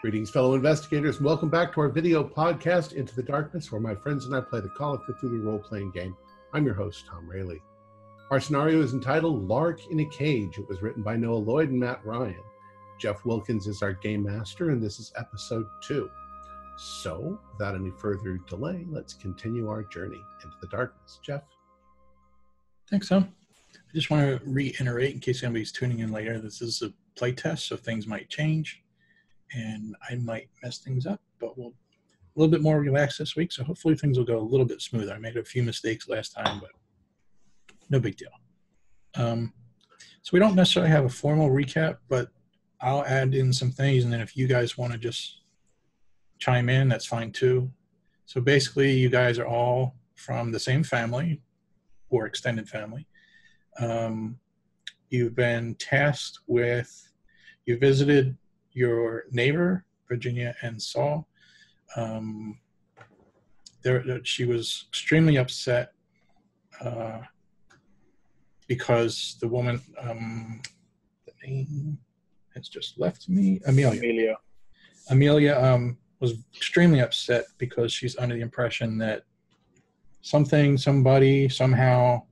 Greetings, fellow investigators, and welcome back to our video podcast, Into the Darkness, where my friends and I play the Call of Cthulhu role-playing game. I'm your host, Tom Rayleigh. Our scenario is entitled Lark in a Cage. It was written by Noah Lloyd and Matt Ryan. Jeff Wilkins is our game master, and this is episode 2. So, without any further delay, let's continue our journey into the darkness. Jeff? Thanks, Tom. I just want to reiterate, in case anybody's tuning in later, this is a play test, so things might change. And I might mess things up, but we'll a little bit more relaxed this week, so hopefully things will go a little bit smoother. I made a few mistakes last time, but no big deal. So we don't necessarily have a formal recap, but I'll add in some things, and then if you guys want to just chime in, that's fine too. So basically, you guys are all from the same family or extended family. You've been tasked with, you visited your neighbor, Virginia and Saul. She was extremely upset because the woman, the name has just left me, Amelia was extremely upset because she's under the impression that somebody, somehow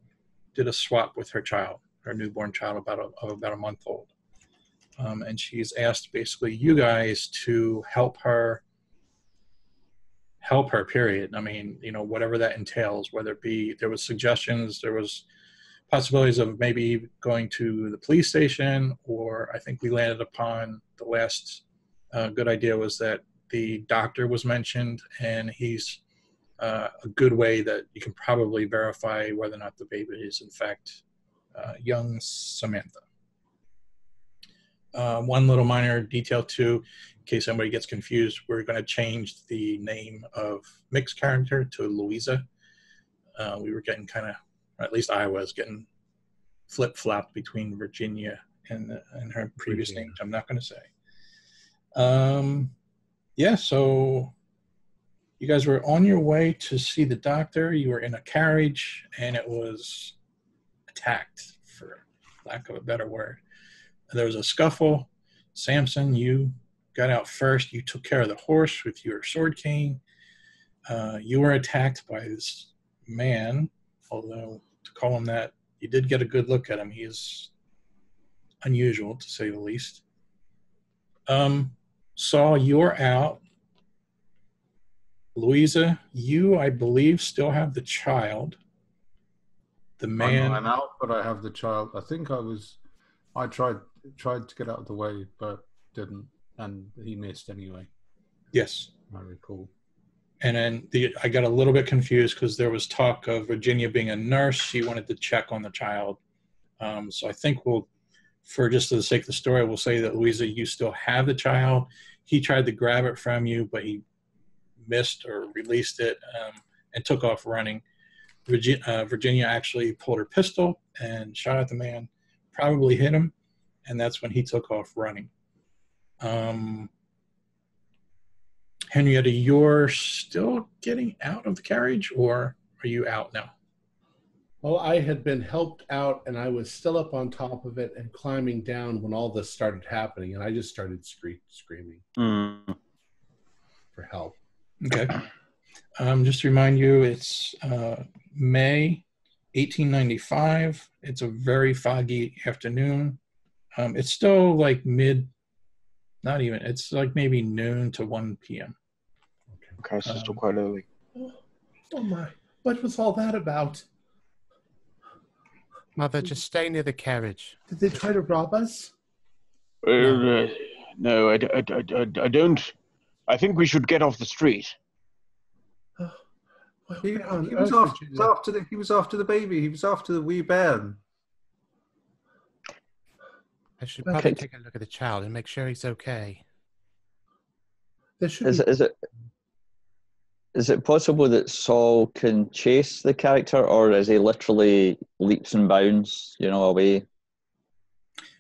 did a swap with her child, her newborn child, about a month old. And she's asked basically you guys to help her, period. I mean, you know, whatever that entails, whether it be, there was suggestions, there was possibilities of maybe going to the police station, or I think we landed upon the last good idea was that the doctor was mentioned, and he's a good way that you can probably verify whether or not the baby is in fact young Samantha. One little minor detail too, in case somebody gets confused, we're going to change the name of Mick's character to Louisa. We were getting kind of, or at least I was getting flip-flopped between Virginia and her previous name, which I'm not going to say. Yeah, so you guys were on your way to see the doctor. You were in a carriage, and it was attacked, for lack of a better word. There was a scuffle. Samson, you got out first. You took care of the horse with your sword cane. You were attacked by this man, although to call him that, you did get a good look at him. He is unusual, to say the least. Saul, you're out. Louisa, you, I believe, still have the child. The man... I'm out, but I have the child. I think I tried to get out of the way, but didn't, and he missed anyway. Yes. I recall. And then I got a little bit confused because there was talk of Virginia being a nurse. She wanted to check on the child. So I think for just the sake of the story, we'll say that, Louisa, you still have the child. He tried to grab it from you, but he missed or released it and took off running. Virginia actually pulled her pistol and shot at the man, probably hit him, and that's when he took off running. Henrietta, you're still getting out of the carriage, or are you out now? Well, I had been helped out, and I was still up on top of it and climbing down when all this started happening, and I just started screaming for help. Okay. Just to remind you, it's May 1895. It's a very foggy afternoon. It's still like it's like maybe noon to 1 p.m. Okay, so it's still quite early. Oh my, what was all that about? Mother, just stay near the carriage. Did they try to rob us? No, I don't. I think we should get off the street. He was after the baby. He was after the wee bairn. I should probably take a look at the child and make sure he's okay. Is it possible that Saul can chase the character, or is he literally leaps and bounds, away?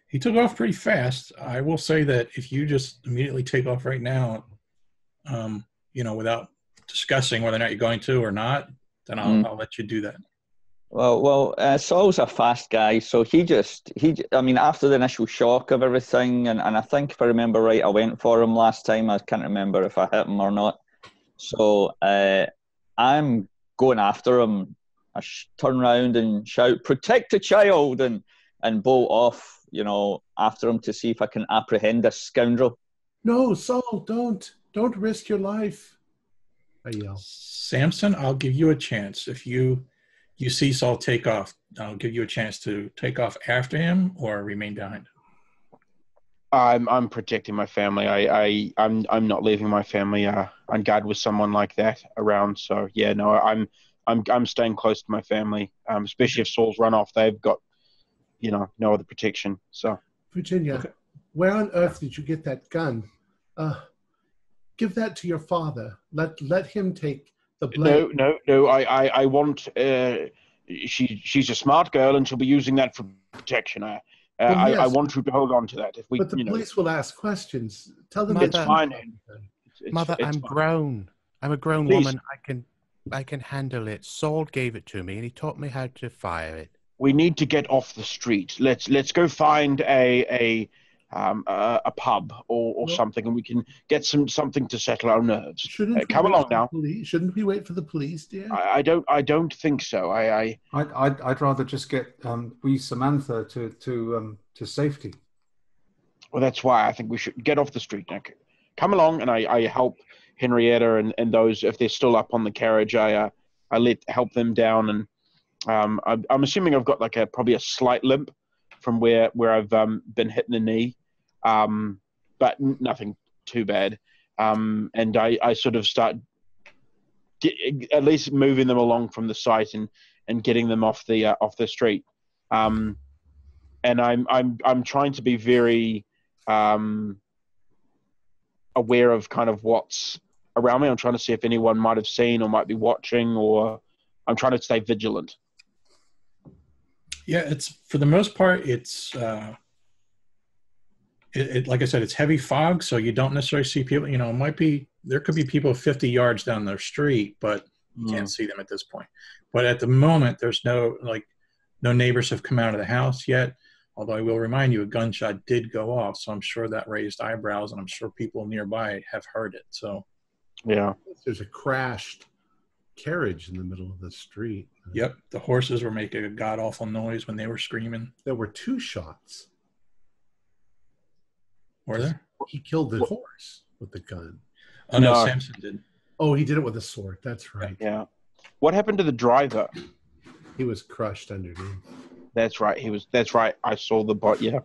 He took off pretty fast. I will say that if you just immediately take off right now, without discussing whether or not you're going to or not, then I'll let you do that. Saul's a fast guy, so I mean, after the initial shock of everything, and I think if I remember right, I went for him last time. I can't remember if I hit him or not. So I'm going after him. I turn around and shout, "Protect the child!" and bolt off, after him to see if I can apprehend this scoundrel. No, Saul, don't risk your life, I yell. Samson, I'll give you a chance. If you see Saul take off, I'll give you a chance to take off after him or remain behind. I'm protecting my family. I'm not leaving my family on guard with someone like that around. So yeah, no, I'm staying close to my family. Especially if Saul's run off, they've got no other protection. So Virginia, okay. Where on earth did you get that gun? Give that to your father. Let him take the blame. No. I want. She's a smart girl, and she'll be using that for protection. I want you to hold on to that. But the police will ask questions. Tell them it's fine. Mother, I'm grown. I'm a grown woman. I can handle it. Saul gave it to me, and he taught me how to fire it. We need to get off the street. Let's go find a pub or something, and we can get something to settle our nerves. Come along now. Shouldn't we wait for the police, dear? I don't think so. I'd rather just get Samantha to safety. Well, that's why I think we should get off the street now. Come along, and I help Henrietta and those, if they're still up on the carriage. I help them down, and I'm assuming I've got probably a slight limp from where I've been hit in the knee, but nothing too bad. And I sort of start at least moving them along from the site and getting them off the street. And I'm trying to be very aware of kind of what's around me. I'm trying to see if anyone might have seen or might be watching, or I'm trying to stay vigilant. Yeah, it's for the most part, it's like I said, it's heavy fog, so you don't necessarily see people. There could be people 50 yards down the street, but you can't see them at this point. But at the moment, there's no neighbors have come out of the house yet. Although I will remind you, a gunshot did go off, so I'm sure that raised eyebrows, and I'm sure people nearby have heard it. So, yeah, there's a crashed carriage in the middle of the street. Yep, the horses were making a god-awful noise when they were screaming. There were 2 shots. Were there? He killed the horse with the gun. Oh, no, Samson did. Oh, he did it with a sword. That's right. Yeah. What happened to the driver? He was crushed underneath. That's right. That's right. I saw the bot. Yeah.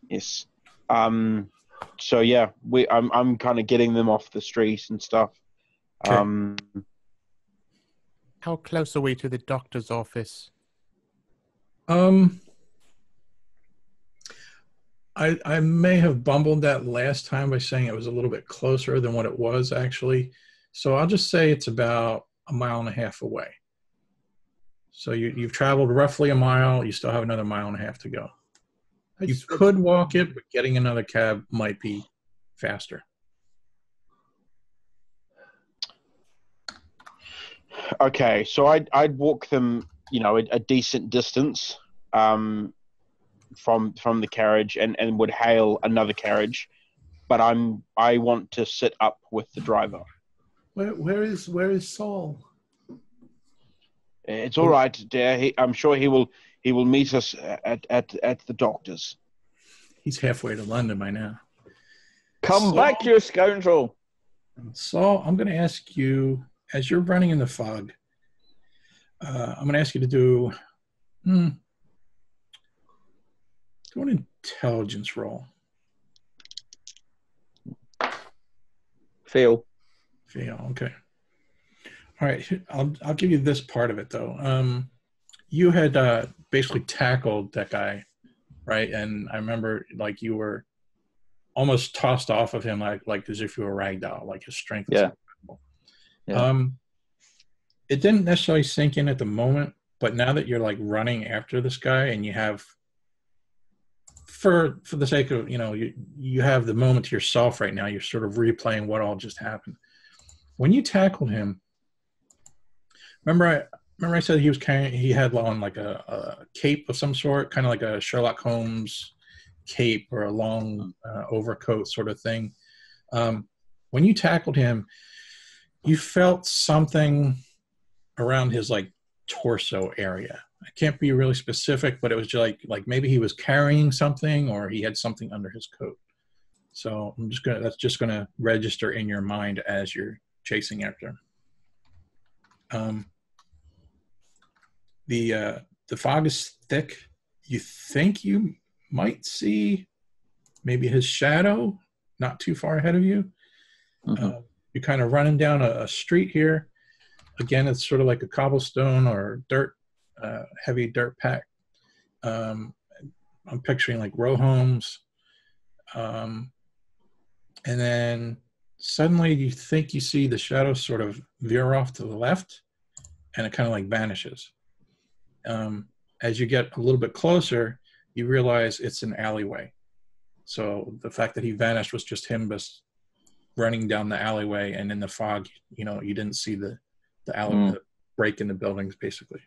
Yes. So yeah, I'm kind of getting them off the street and stuff. Okay. How close are we to the doctor's office? I may have bumbled that last time by saying it was a little bit closer than what it was actually. So I'll just say it's about 1.5 miles away. So you've traveled roughly 1 mile. You still have another 1.5 miles to go. You could walk it, but getting another cab might be faster. Okay, so I'd walk them, a decent distance from the carriage and would hail another carriage, but I want to sit up with the driver. Where is Saul? It's all right, dear. I'm sure he will meet us at the doctor's. He's halfway to London by now. Come back, you scoundrel! Saul, I'm going to ask you, as you're running in the fog, I'm going to ask you to do an intelligence roll. Fail. Okay. All right. I'll give you this part of it though. You had basically tackled that guy, right? And I remember you were almost tossed off of him like as if you were a ragdoll, like his strength. Yeah. Yeah. It didn't necessarily sink in at the moment, but now that you're running after this guy and you have, for the sake of, you have the moment to yourself right now, you're sort of replaying what all just happened. When you tackled him, remember remember I said he had on like a cape of some sort, kind of like a Sherlock Holmes cape or a long overcoat sort of thing. When you tackled him, you felt something around his like torso area. I can't be really specific, but it was just like maybe he was carrying something or he had something under his coat. So that's just gonna register in your mind as you're chasing after him. The fog is thick. You think you might see maybe his shadow not too far ahead of you. Mm-hmm. You're kind of running down a street here. Again, it's sort of like a cobblestone or dirt, heavy dirt pack. I'm picturing like row homes. And then suddenly you think you see the shadow sort of veer off to the left, and it kind of like vanishes. As you get a little bit closer, you realize it's an alleyway. So the fact that he vanished was just him just running down the alleyway, and in the fog, you didn't see the alleyway, the break in the buildings, basically.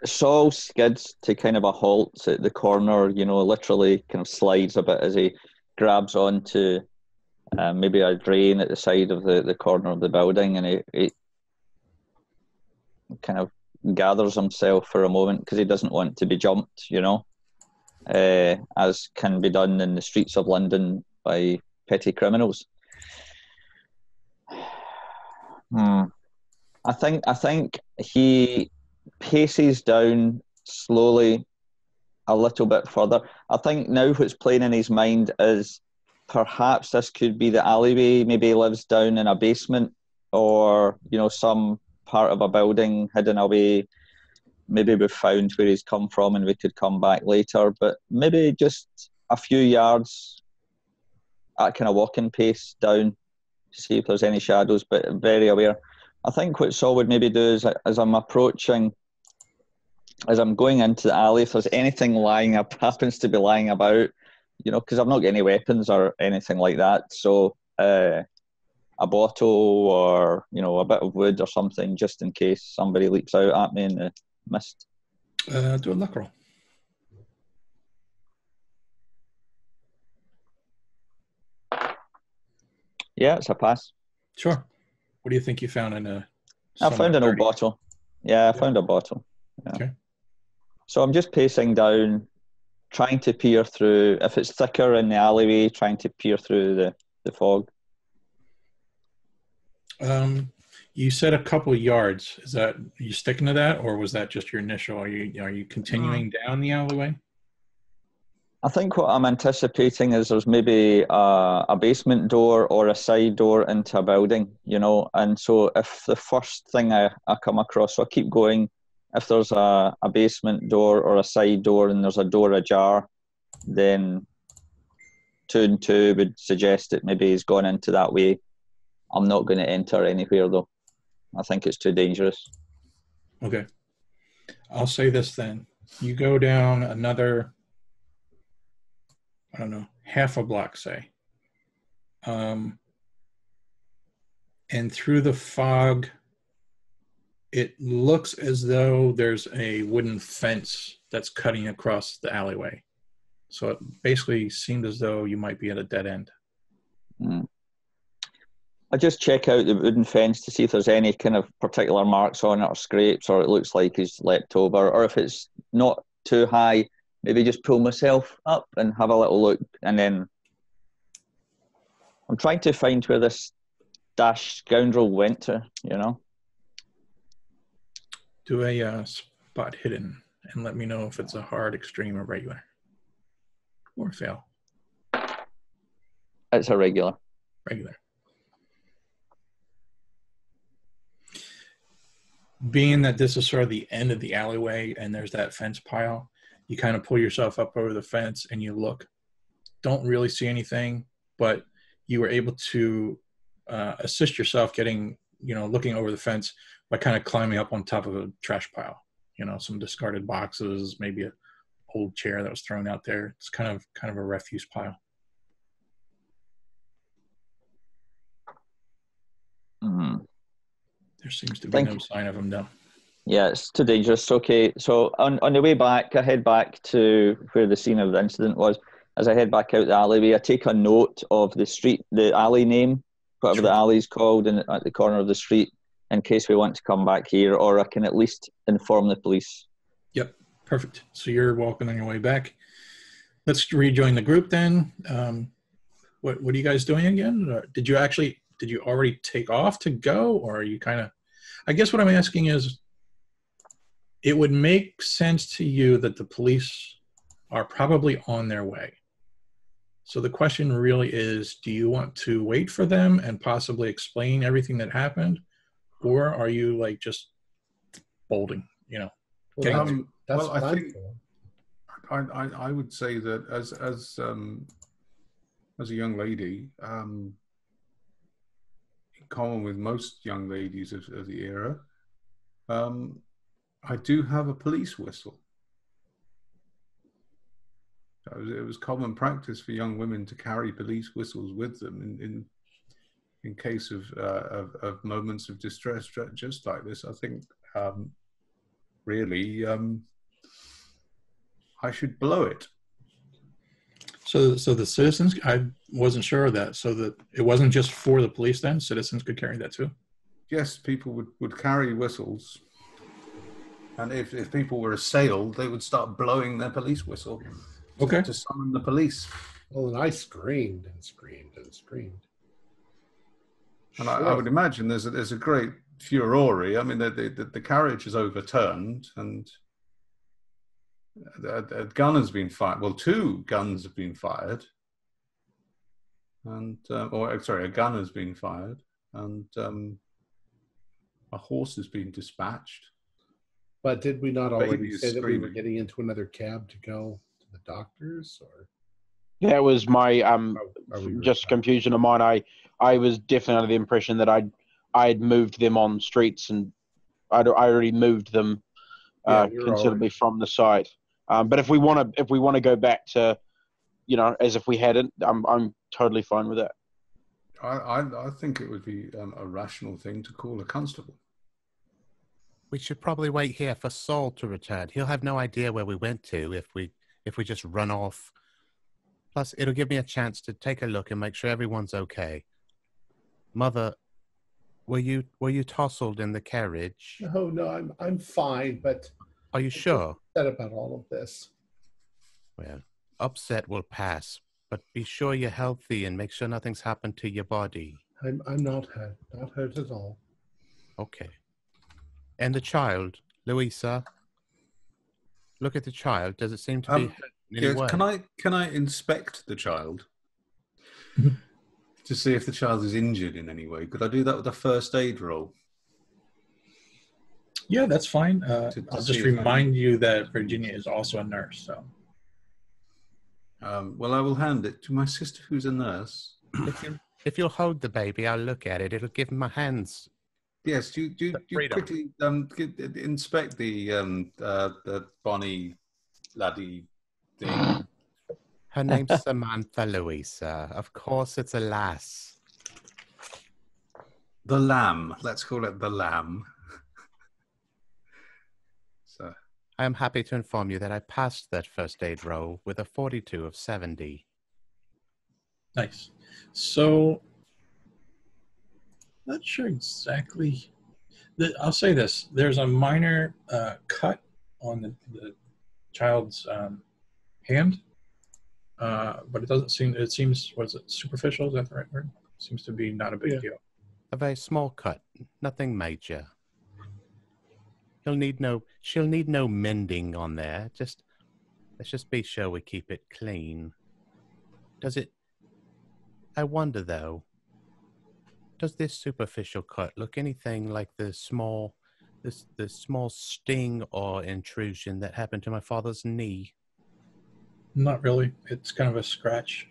Saul skids to kind of a halt at the corner, literally kind of slides a bit as he grabs onto maybe a drain at the side of the corner of the building, and he kind of gathers himself for a moment because he doesn't want to be jumped, as can be done in the streets of London by petty criminals. I think he paces down slowly a little bit further. I think now what's playing in his mind is perhaps this could be the alleyway. Maybe he lives down in a basement or, some part of a building hidden away. Maybe we've found where he's come from and we could come back later, but maybe just a few yards at kind of walking pace down to see if there's any shadows, but very aware. I think what Saul would maybe do is, as I'm going into the alley, if there's anything happens to be lying about, because I've not got any weapons or anything like that. So a bottle or, a bit of wood or something, just in case somebody leaps out at me in the mist. Do a luck roll. Yeah, it's a pass. Sure. What do you think you found in I found an old bottle. Yeah, I found a bottle. Yeah. Okay. So I'm just pacing down, trying to peer through, if it's thicker in the alleyway, trying to peer through the fog. You said a couple of yards. Are you sticking to that, or was that just your initial? Are you continuing down the alleyway? I think what I'm anticipating is there's maybe a basement door or a side door into a building, and so if the first thing I come across, so I keep going, if there's a basement door or a side door and there's a door ajar, then 2 and 2 would suggest that maybe he's gone into that way. I'm not going to enter anywhere, though. I think it's too dangerous. Okay. I'll say this then. You go down another, I don't know, half a block, say. And through the fog, it looks as though there's a wooden fence that's cutting across the alleyway. So it basically seemed as though you might be at a dead end. I just check out the wooden fence to see if there's any kind of particular marks on it or scrapes, or it looks like he's leapt over, or if it's not too high, maybe just pull myself up and have a little look. And then I'm trying to find where this dash scoundrel went to, Do a spot hidden and let me know if it's a hard, extreme, or regular. Or fail. It's a regular. Regular. Being that this is sort of the end of the alleyway and there's that fence pile, you kind of pull yourself up over the fence and you look. Don't really see anything, but you were able to assist yourself getting, looking over the fence by kind of climbing up on top of a trash pile. Some discarded boxes, maybe an old chair that was thrown out there. It's kind of a refuse pile. There seems to be no sign of him now. Yeah, it's too dangerous. Okay, so on the way back, I head back to where the scene of the incident was. As I head back out the alleyway, I take a note of the alley name, whatever the alley's called, at the corner of the street, in case we want to come back here, or I can at least inform the police. Yep, perfect. So you're walking on your way back. Let's rejoin the group then. What are you guys doing again? Did you already take off to go, or are you kind of? I guess what I'm asking is, it would make sense to you that the police are probably on their way. So the question really is, do you want to wait for them and possibly explain everything that happened? Or are you like just bolting, Well, I think I would say that as a young lady, in common with most young ladies of the era, I do have a police whistle. It was common practice for young women to carry police whistles with them in case of moments of distress, just like this. I think really I should blow it. So the citizens, I wasn't sure of that. So that it wasn't just for the police then? Citizens could carry that too? Yes, people would carry whistles. And if people were assailed, they would start blowing their police whistle to summon the police. Well, and I screamed and screamed and screamed. And I would imagine there's a great furore. I mean, the carriage is overturned, and a gun has been fired. Well, 2 guns have been fired, and a gun has been fired, and a horse has been dispatched. But did we not already say that we were getting into another cab to go to the doctors? Or that was my just confusion of mine. I was definitely under the impression that I'd moved them on streets, and I already moved them considerably from the site. But if we want to go back to, as if we hadn't, I'm totally fine with that. I think it would be a rational thing to call a constable. We should probably wait here for Saul to return. He'll have no idea where we went to if we just run off. Plus, it'll give me a chance to take a look and make sure everyone's okay. Mother, were you tousled in the carriage? No, I'm fine, but are you sure? I'm upset about all of this. Well, upset will pass, but be sure you're healthy and make sure nothing's happened to your body. I'm not hurt at all. Okay. And the child, Louisa. Look at the child. Does it seem to be hurt in any way? Can I inspect the child to see if the child is injured in any way? Could I do that with a first aid roll? Yeah, that's fine. I'll just remind you that Virginia is also a nurse. So, well, I will hand it to my sister, who's a nurse. If you'll hold the baby, I'll look at it. It'll give my hands. Yes, do you quickly inspect the bonny laddie thing? Her name's Samantha Louisa. Of course, it's a lass. The lamb. Let's call it the lamb. So, I am happy to inform you that I passed that first aid roll with a 42 of 70. Nice. So, not sure exactly. I'll say this. There's a minor cut on the child's hand, but it seems, was it superficial? Is that the right word? Seems to be not a big deal. A very small cut. Nothing major. She'll need no mending on there. Let's just be sure we keep it clean. I wonder though, does this superficial cut look anything like the small sting or intrusion that happened to my father's knee? Not really. It's kind of a scratch.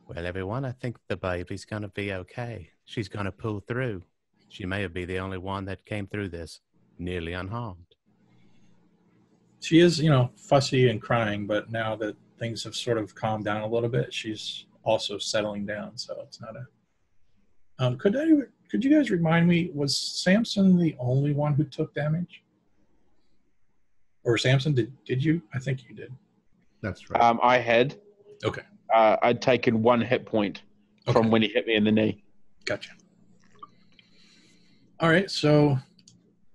Well, everyone, I think the baby's going to be okay. She's going to pull through. She may be the only one that came through this nearly unharmed. She is, fussy and crying, but now that things have sort of calmed down a little bit, she's also settling down, so it's not Could you guys remind me, was Samson the only one who took damage? Or Samson, did you? I think you did. That's right. I had. Okay. I'd taken 1 hit point from when he hit me in the knee. Gotcha. All right, so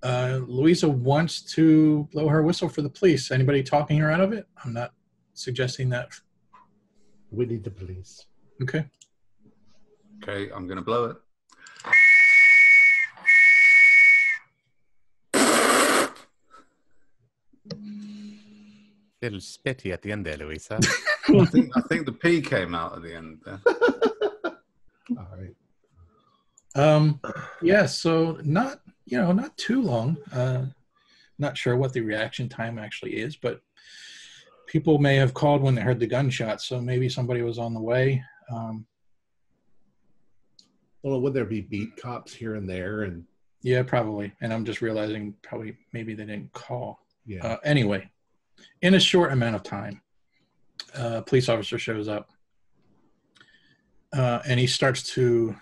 Louisa wants to blow her whistle for the police. Anybody talking her out of it? I'm not suggesting that. We need the police. Okay. Okay, I'm going to blow it. Little spitty at the end there, Louisa. I think the P came out at the end there. All right. Yeah, so not too long. Not sure what the reaction time actually is, but people may have called when they heard the gunshot, so maybe somebody was on the way. Well, would there be beat cops here and there? And yeah, probably. And I'm just realizing maybe they didn't call. yeah. Anyway, in a short amount of time, a police officer shows up. And he starts to,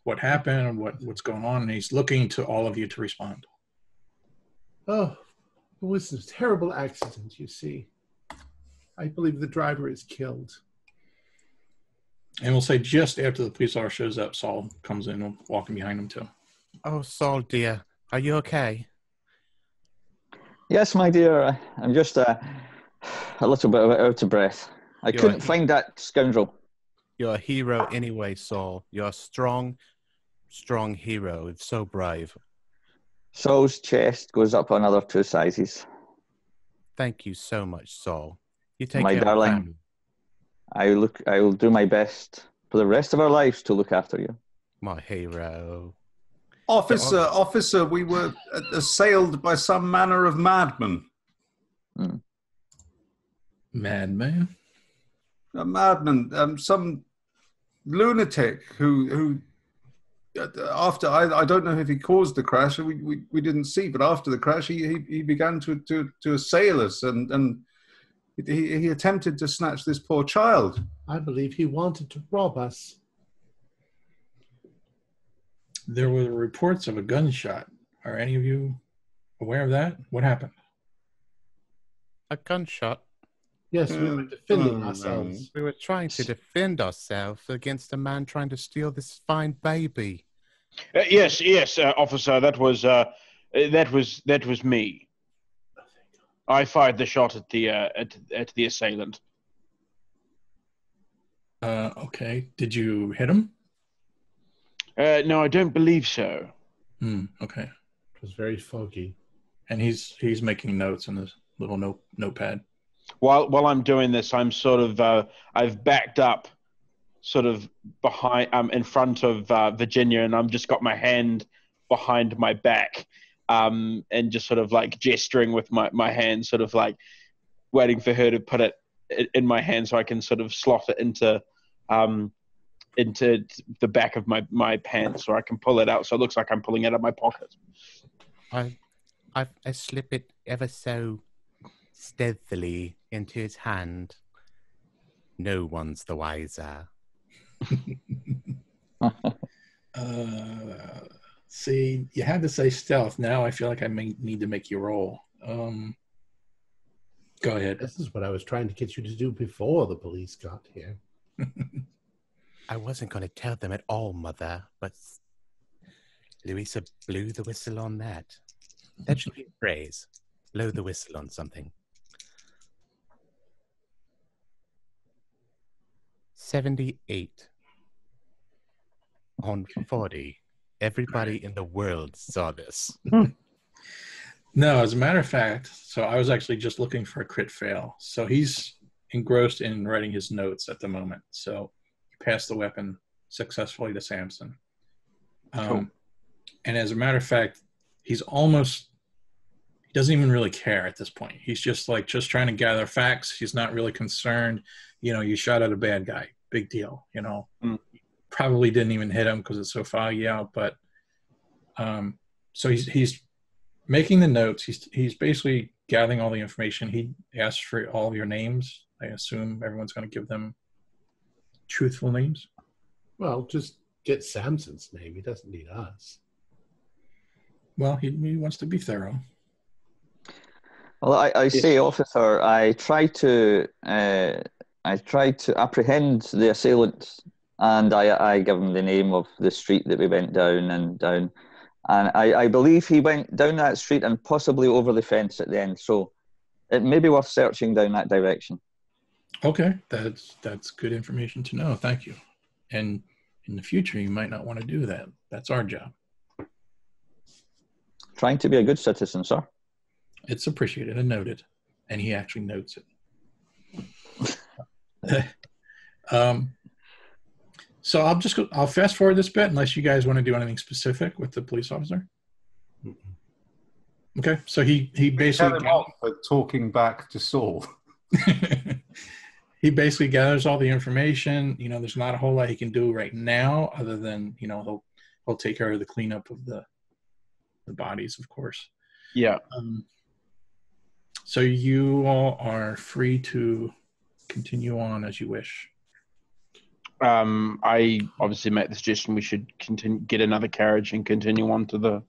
what happened and what's going on, and he's looking to all of you to respond. Oh, it was a terrible accident, you see. I believe the driver is killed. And we'll say just after the police officer shows up, Saul comes in, walking behind him too. Oh, Saul, dear. Are you okay? Yes, my dear. I'm just a little bit out of breath. I couldn't find that scoundrel. You're a hero anyway, Saul. You're a strong, strong hero. It's so brave. Saul's chest goes up another 2 sizes. Thank you so much, Saul. You take My care darling. of family. I will do my best for the rest of our lives to look after you. My hero. Officer, we were assailed by some manner of madman. Madman? A madman, some lunatic who after I don't know if he caused the crash. We didn't see, but after the crash, he began to assail us, and he attempted to snatch this poor child. I believe he wanted to rob us. There were reports of a gunshot. Are any of you aware of that? What happened? A gunshot. Yes, we were defending ourselves. We were trying to defend ourselves against a man trying to steal this fine baby. Yes, officer. That was me. I fired the shot at the assailant. Okay. Did you hit him? No, I don't believe so. Okay. It was very foggy. And he's making notes in his little notepad. While I'm doing this, I'm sort of I've backed up, sort of behind, in front of Virginia, and I've just got my hand behind my back, and just sort of like gesturing with my hand, sort of like waiting for her to put it in my hand so I can sort of slot it into the back of my pants, or I can pull it out so it looks like I'm pulling it out of my pocket. I slip it ever so stealthily into his hand. No one's the wiser. See, you had to say stealth. Now I feel like I may need to make you roll. Go ahead. This is what I was trying to get you to do before the police got here. I wasn't going to tell them at all, Mother, but Louisa blew the whistle on that. That should be a phrase. Blow the whistle on something. 78 on 40. Everybody in the world saw this. No, as a matter of fact, so I was actually just looking for a crit fail. So he's engrossed in writing his notes at the moment. So he passed the weapon successfully to Samson. Cool. And as a matter of fact, he doesn't even really care at this point. He's just trying to gather facts. He's not really concerned. You shot at a bad guy. Big deal. Probably didn't even hit him because it's so foggy out. But so he's making the notes. He's basically gathering all the information. He asked for all of your names. I assume everyone's going to give them truthful names. Well, just get Samson's name. He doesn't need us. Well, he wants to be thorough. Well, I say, officer, I try to apprehend the assailants, and I give him the name of the street that we went down, and I believe he went down that street and possibly over the fence at the end. So it may be worth searching down that direction. Okay, that's good information to know. Thank you. And in the future, you might not want to do that. That's our job. Trying to be a good citizen, sir. It's appreciated and noted. And he actually notes it. So I'll fast forward this bit unless you guys want to do anything specific with the police officer. Mm-hmm. Okay, so he basically tell him off for talking back to Saul. He basically gathers all the information. There's not a whole lot he can do right now, other than he'll take care of the cleanup of the bodies, of course. Yeah. So you all are free to continue on as you wish. I obviously make the suggestion we should get another carriage and continue on to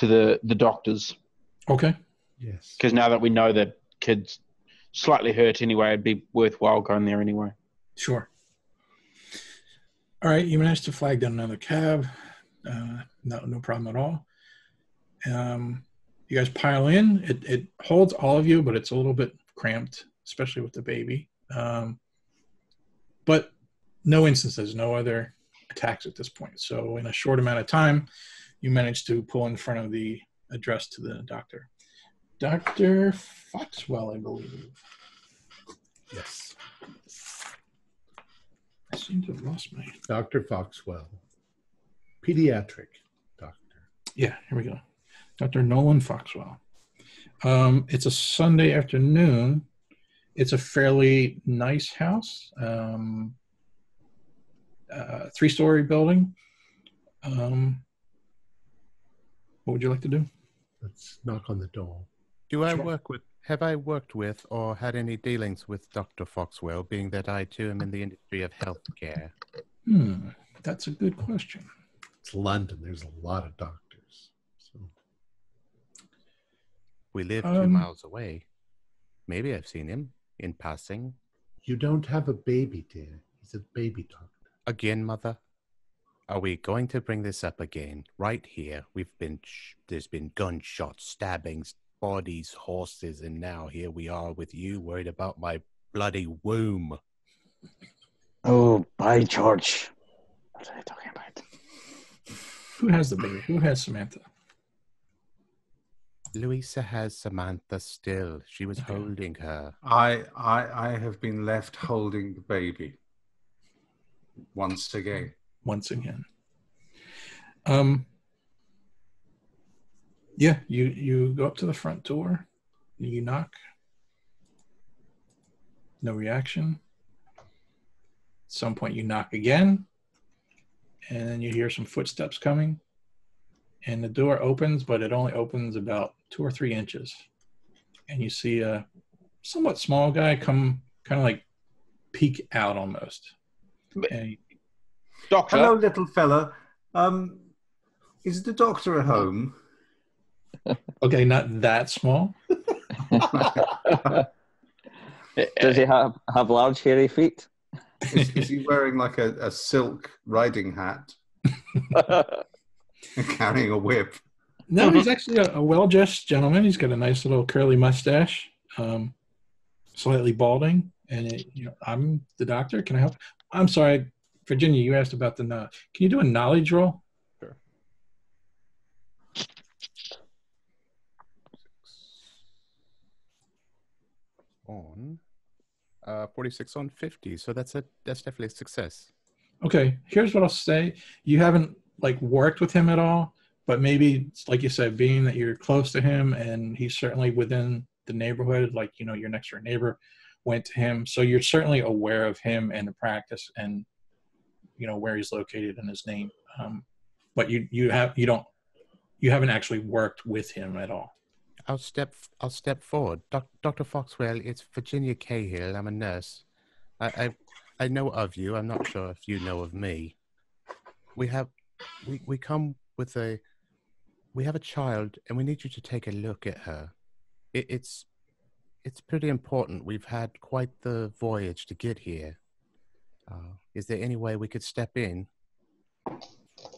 the doctors. Okay. Yes. Because now that we know that kid's slightly hurt anyway, it'd be worthwhile going there anyway. Sure. All right, you managed to flag down another cab. No problem at all. You guys pile in. It holds all of you, but it's a little bit cramped, especially with the baby. But no instances, no other attacks at this point. So in a short amount of time, you managed to pull in front of the address to the doctor. Dr. Foxwell, I believe. Yes. I seem to have lost my... Dr. Foxwell. Pediatric doctor. Yeah, here we go. Dr. Nolan Foxwell. It's a Sunday afternoon. It's a fairly nice house. 3-story building. What would you like to do? Let's knock on the door. Have I worked with or had any dealings with Dr. Foxwell, being that I too am in the industry of healthcare? That's a good question. It's London. There's a lot of doctors. So we live 2 miles away. Maybe I've seen him in passing. You don't have a baby, dear. He's a baby doctor. Again, Mother? Are we going to bring this up again? Right here. There's been gunshots, stabbings, bodies, horses, and now here we are with you worried about my bloody womb. Oh, by George. What are you talking about? Who has the baby? Who has Samantha? Louisa has Samantha still. She was holding her. I have been left holding the baby. Once again. Yeah, you go up to the front door. You knock. No reaction. At some point you knock again. And then you hear some footsteps coming. And the door opens, but it only opens about 2 or 3 inches. And you see a somewhat small guy come kind of like peek out almost. And Doctor. Hello, little fella. Is the doctor at home? Okay, not that small. Does he have large hairy feet? Is he wearing like a silk riding hat? And carrying a whip? No, he's actually a well-dressed gentleman. He's got a nice little curly mustache, slightly balding. And I'm the doctor. Can I help? I'm sorry, Virginia, you asked about the... Can you do a knowledge roll? Sure. 46 on 50, so that's definitely a success. Okay, here's what I'll say. You haven't worked with him at all, but maybe, like you said, being that you're close to him and he's certainly within the neighborhood, your next door neighbor went to him, so you're certainly aware of him and the practice and where he's located and his name, but you haven't actually worked with him at all. I'll step forward. Dr. Foxwell, it's Virginia Cahill. I'm a nurse. I know of you. I'm not sure if you know of me. We come with we have a child, and we need you to take a look at her. It's pretty important. We've had quite the voyage to get here. Is there any way we could step in?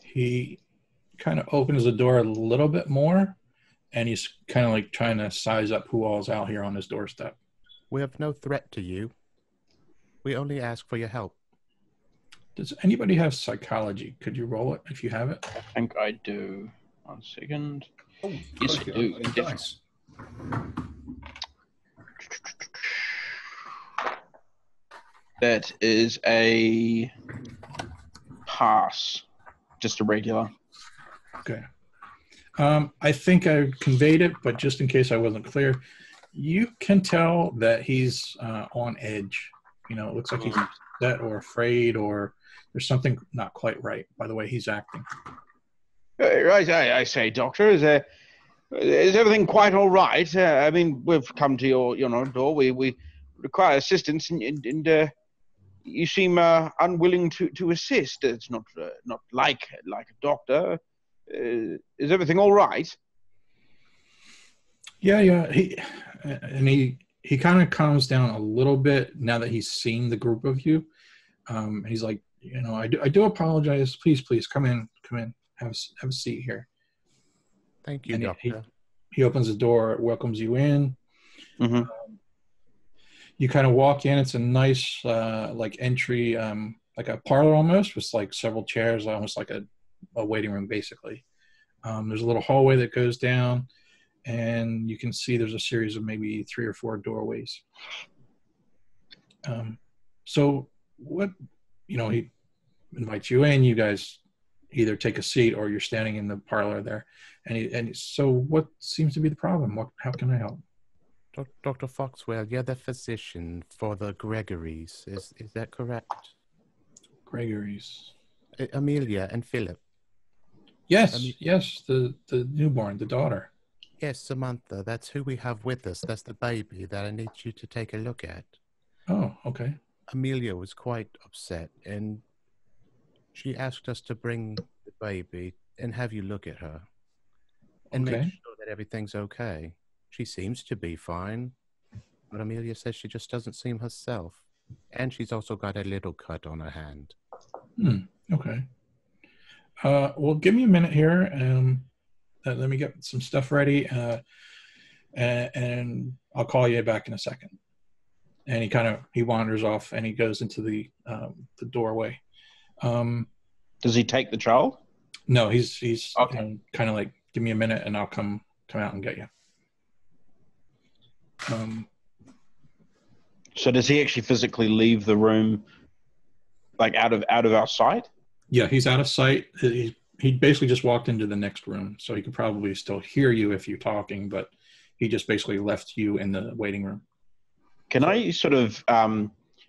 He kind of opens the door a little bit more, and he's kind of like trying to size up who all's out here on his doorstep. We have no threat to you. We only ask for your help. Does anybody have psychology? Could you roll it if you have it? I think I do. 1 second. Oh, Yes, I do. okay. Definitely. Nice. That is a pass. Just a regular. Okay. I think I conveyed it, but just in case I wasn't clear, you can tell that he's on edge. You know, it looks like he's upset or afraid, or there's something not quite right by the way he's acting. Right, I say, Doctor, is everything quite all right? I mean, we've come to your door. We require assistance, and you seem unwilling to assist. It's not like a doctor. Is everything all right? Yeah. He kind of calms down a little bit now that he's seen the group of you. He's like, I do apologize. Please, come in. Have a seat here. Thank you, and Doctor. He opens the door, welcomes you in. Mm-hmm. You kind of walk in. It's a nice like entry, like a parlor almost, with like several chairs, almost like a waiting room basically. There's a little hallway that goes down, and you can see there's a series of maybe 3 or 4 doorways. So what, he invites you in. You guys either take a seat or you're standing in the parlor there. And so what seems to be the problem? How can I help? Dr. Foxwell, you're the physician for the Gregorys. Is that correct? Gregorys. Amelia and Philip. Yes, the newborn, the daughter. Yes, Samantha, that's who we have with us. That's the baby that I need you to take a look at. Oh, okay. Amelia was quite upset, and she asked us to bring the baby and have you look at her and make sure that everything's okay. She seems to be fine, but Amelia says she just doesn't seem herself. And she's also got a little cut on her hand. Okay. Well, give me a minute here. Let me get some stuff ready, and I'll call you back in a second. And he wanders off, and he goes into the doorway. Does he take the child? No, he's okay. Kind of like, give me a minute, and I'll come out and get you. So does he actually physically leave the room, like out of our sight? Yeah, he's out of sight. He basically just walked into the next room, so he could probably still hear you if you're talking, but he just basically left you in the waiting room. Can I sort of,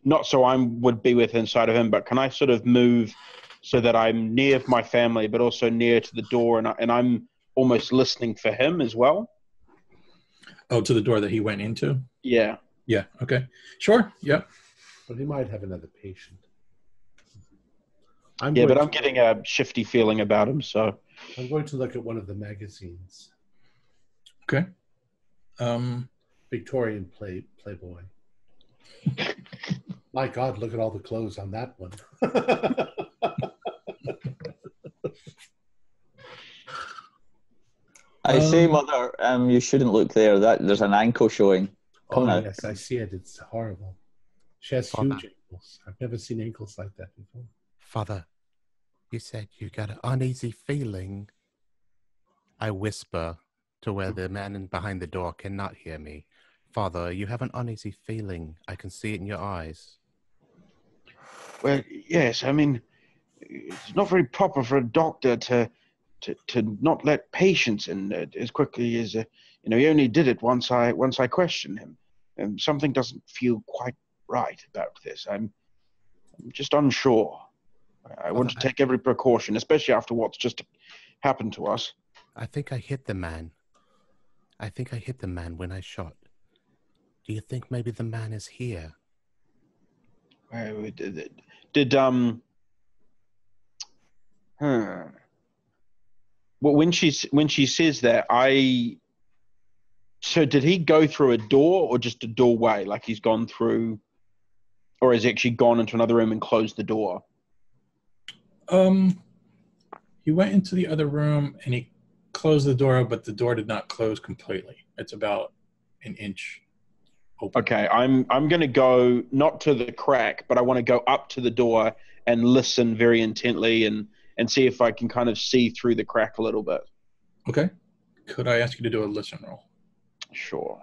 not so I would be with inside of him, but can I sort of move so that I'm near my family, but also near to the door, and I'm almost listening for him as well? Oh, to the door that he went into? Yeah. Yeah, okay. Sure, yep. But he might have another patient. But I'm getting a shifty feeling about him, so... I'm going to look at one of the magazines. Okay. Victorian Playboy. My God, look at all the clothes on that one. I say, Mother, you shouldn't look there. There's an ankle showing. Yes, I see it. It's horrible. She has huge ankles. I've never seen ankles like that before. Father, you said you got an uneasy feeling. I whisper to where the man behind the door cannot hear me. Father, you have an uneasy feeling. I can see it in your eyes. Well, yes. I mean, it's not very proper for a doctor to not let patients in as quickly as he only did it once I questioned him, and something doesn't feel quite right about this. I'm just unsure. I want to take every precaution, especially after what's just happened to us. I think I hit the man. When I shot. Do you think maybe the man is here? Did Well, when she says that, so did he go through a door or just a doorway? Like he's gone through, or has he actually gone into another room and closed the door? He went into the other room and he closed the door, but the door did not close completely. It's about an inch open. Okay, I'm going to go not to the crack, but I want to go up to the door and listen very intently and see if I can kind of see through the crack a little bit. Okay. Could I ask you to do a listen roll? Sure.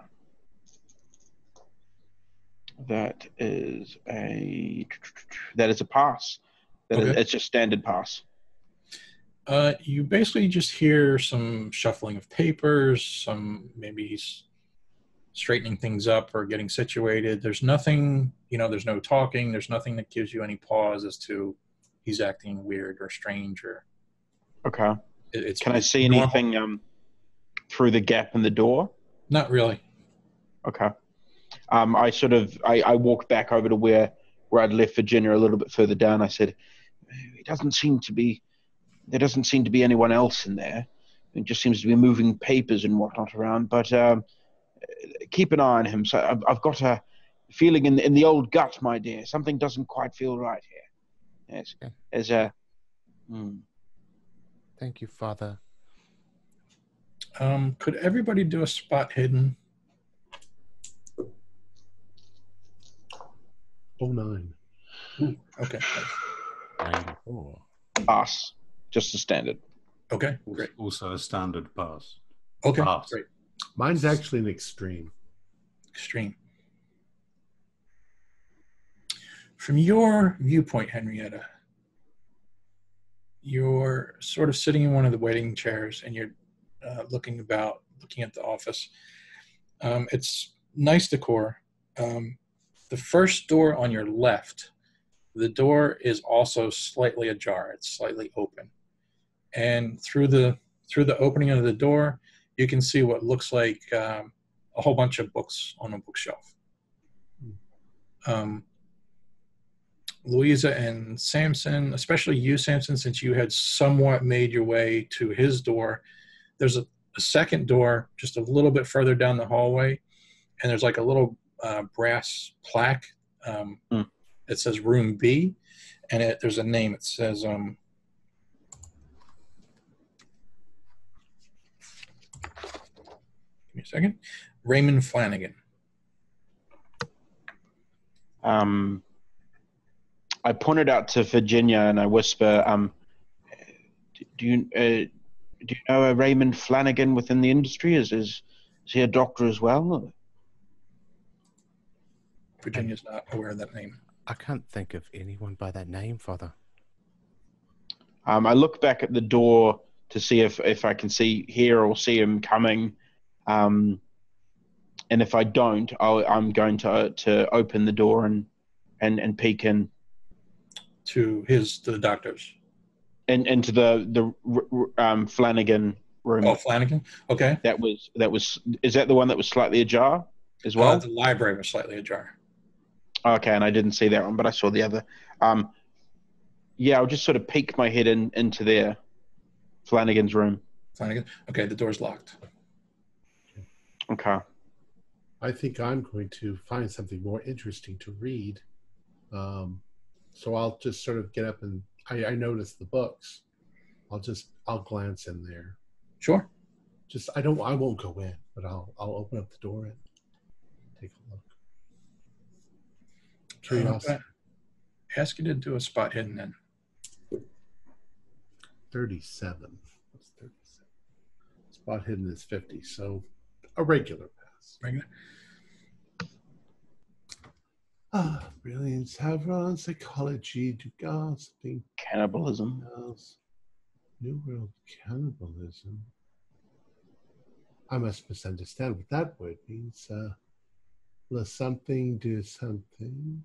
That is a pass. It's just standard pass. You basically just hear some shuffling of papers, some maybe he's straightening things up or getting situated. There's nothing, there's no talking. There's nothing that gives you any pause as to he's acting weird or strange or. Okay. Can I see normal. anything through the gap in the door? Not really. Okay. I walked back over to where I'd left Virginia a little bit further down. I said, there doesn't seem to be anyone else in there. It just seems to be moving papers and whatnot around. But keep an eye on him. So I've got a feeling in the old gut, my dear. Something doesn't quite feel right here. Yes. Okay. As a. Thank you, Father. Could everybody do a spot hidden? 09. Ooh, okay. 94. Pass. Just a standard. Okay, great. Also a standard pass. Okay, Pass. great. Mine's actually an extreme. Extreme. From your viewpoint, Henrietta, you're sort of sitting in one of the waiting chairs and you're looking at the office. It's nice decor. The first door on your left, the door is also slightly ajar. It's slightly open. And through the opening of the door, you can see what looks like a whole bunch of books on a bookshelf. Louisa and Samson, especially you, Samson, since you had somewhat made your way to his door, there's a second door just a little bit further down the hallway, and there's like a little brass plaque. It says Room B, and there's a name. It says give me a second. Raymond Flanagan. I pointed out to Virginia and I whisper, do you know a Raymond Flanagan within the industry? Is he a doctor as well? Virginia's not aware of that name. I can't think of anyone by that name, Father. I look back at the door to see if I can hear or see him coming. And if I don't, I'm going to open the door and peek in. To the doctor's. And into the Flanagan room. Oh, Flanagan? Okay. Is that the one that was slightly ajar as well? The library was slightly ajar. Okay, and I didn't see that one, but I saw the other. Yeah, I'll just sort of peek my head into there. Flanagan's room. Flanagan? Okay, the door's locked. Okay. I think I'm going to find something more interesting to read. So I'll just sort of get up and I noticed the books. I'll glance in there. Sure. I won't go in, but I'll open up the door and take a look. Curiosity. Ask you to do a spot hidden then. 37. What's 37? Spot hidden is 50, so a regular pass. Regular. Brilliance, Havron, psychology, do gossiping. Cannibalism. New World cannibalism. I must misunderstand what that word means. Le something, do something.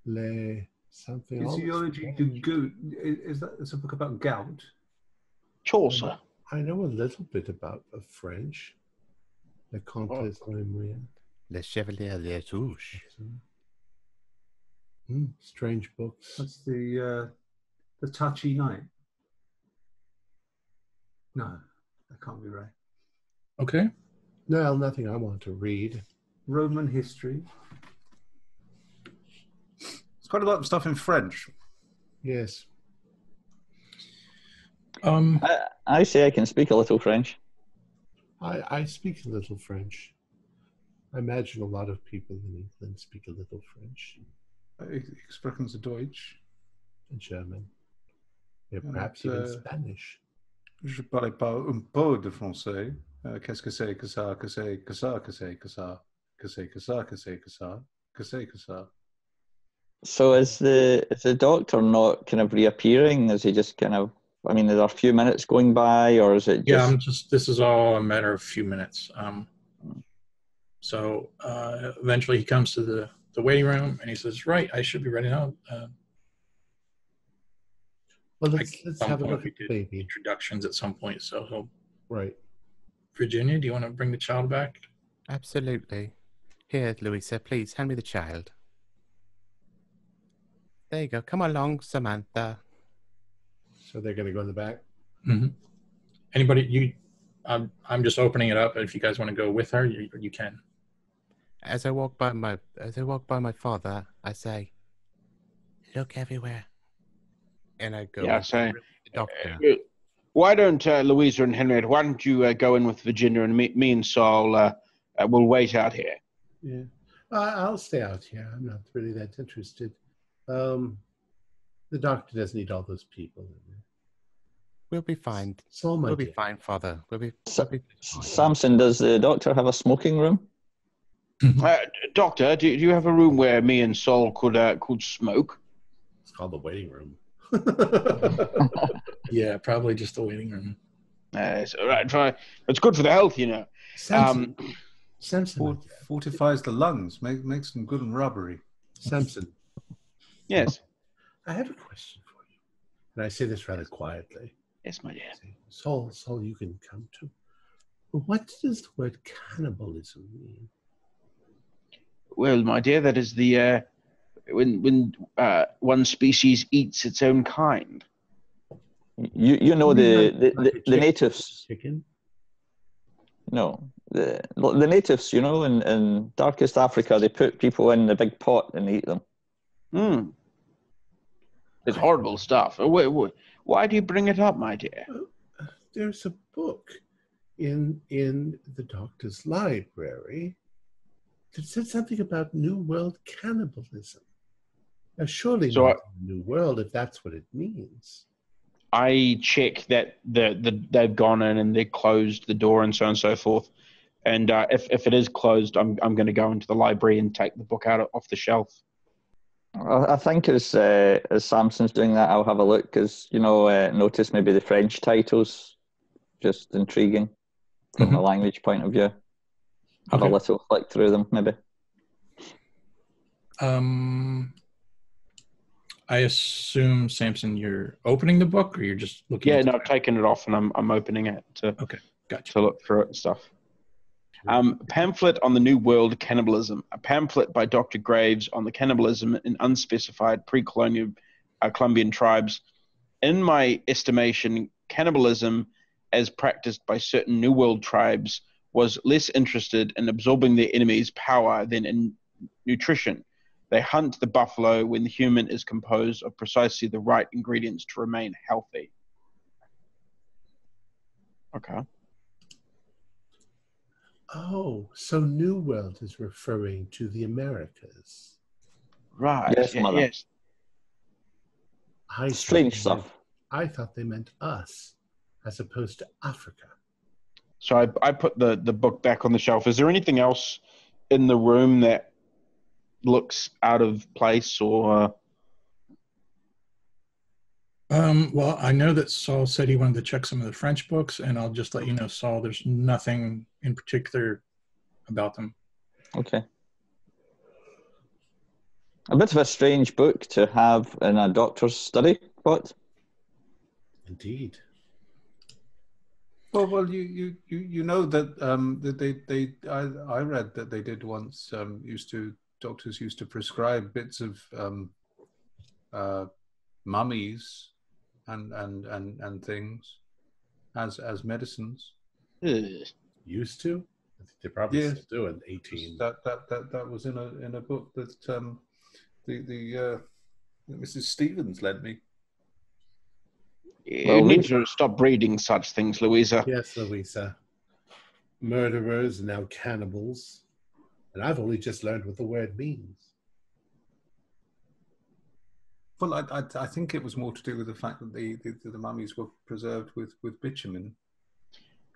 Le something. Physiology do good. It's a book about gout? Chaucer. I know a little bit about French. Le Comtesse Lemuel. Le Chevalier des Touches. Strange books. That's the touchy night. No, that can't be right. Okay. No, nothing I want to read. Roman history. It's quite a lot of stuff in French. Yes. I say I can speak a little French. I speak a little French. I imagine a lot of people in England speak a little French Ich sprechen Sie Deutsch. and German. Yeah, Yeah, perhaps but, even Spanish. Je parle pas un peu de français. Qu'est-ce que c'est que ça, que c'est que ça, que c'est que ça, que c'est que ça, que c'est que ça, que c'est que ça. So is the doctor not kind of reappearing? Is he just kind of? I mean, are there a few minutes going by, or is it Yeah, just? this is all a matter of a few minutes. So eventually he comes to the waiting room and he says, right, I should be ready now. Well, At let's some have a point look we at the did baby. introductions at some point. So he'll, Right. Virginia, do you want to bring the child back? Absolutely. Here, Louisa, please hand me the child. There you go. Come along, Samantha. So they're going to go in the back. Mm-hmm. Anybody? I'm just opening it up. If you guys want to go with her, you can. As I walk by my father, I say, "Look everywhere," and I go. Yeah, with so the doctor. why don't Louisa and Henriette? Why don't you go in with Virginia and me and Saul? Will wait out here. Yeah. I'll stay out here. I'm not really that interested. The doctor doesn't need all those people in there. We'll be fine. So We'll be fine, Father. We'll be fine. Samson, does the doctor have a smoking room? Doctor, do you have a room where me and Saul could smoke? It's called the waiting room. Yeah, probably just the waiting room. It's all right. Try. It's good for the health, you know. Samson. Samson. Fortifies the lungs, makes them good and rubbery. Samson. Yes. I have a question for you. And I say this rather quietly. Yes, my dear. Saul, you can come too. What does the word cannibalism mean? Well, my dear, that is the when one species eats its own kind. You know the natives. Chicken? No, the natives. You know, in darkest Africa, they put people in the big pot and eat them. Hmm. It's horrible stuff. Why do you bring it up, my dear? There's a book in the doctor's library that said something about New World cannibalism. Now, surely not the New World, if that's what it means. I check that they've gone in and they closed the door and so on and so forth. And if it is closed, I'm going to go into the library and take the book out off the shelf. I think as Samson's doing that, I'll have a look because notice maybe the French titles, just intriguing from a language point of view. Have a little flick through them, maybe. I assume, Samson, you're opening the book, or you're just looking? Yeah, no, I've taken it off and I'm opening it to look through it and stuff. Pamphlet on the New World Cannibalism. A pamphlet by Dr. Graves on the cannibalism in unspecified pre-colonial Colombian tribes. In my estimation, cannibalism, as practiced by certain New World tribes, was less interested in absorbing their enemy's power than in nutrition. They hunt the buffalo when the human is composed of precisely the right ingredients to remain healthy. Okay. Oh, so New World is referring to the Americas. Right. Yes, Mother. Yes. Strange stuff. I thought they meant us, as opposed to Africa. So I put the book back on the shelf. Is there anything else in the room that looks out of place or? Well, I know that Saul said he wanted to check some of the French books, and I'll just let you know, Saul, there's nothing in particular about them. Okay. A bit of a strange book to have in a doctor's study, but Indeed. Well, you know that that I read that they did once doctors used to prescribe bits of mummies and things as medicines. Ugh. Used to? I think they probably Yeah. still do in 18. That was in a book that the Mrs. Stevens lent me. You Well, need to stop reading such things, Louisa. Yes, Louisa. Murderers and now cannibals. And I've only just learned what the word means. Well, I think it was more to do with the fact that the mummies were preserved with bitumen.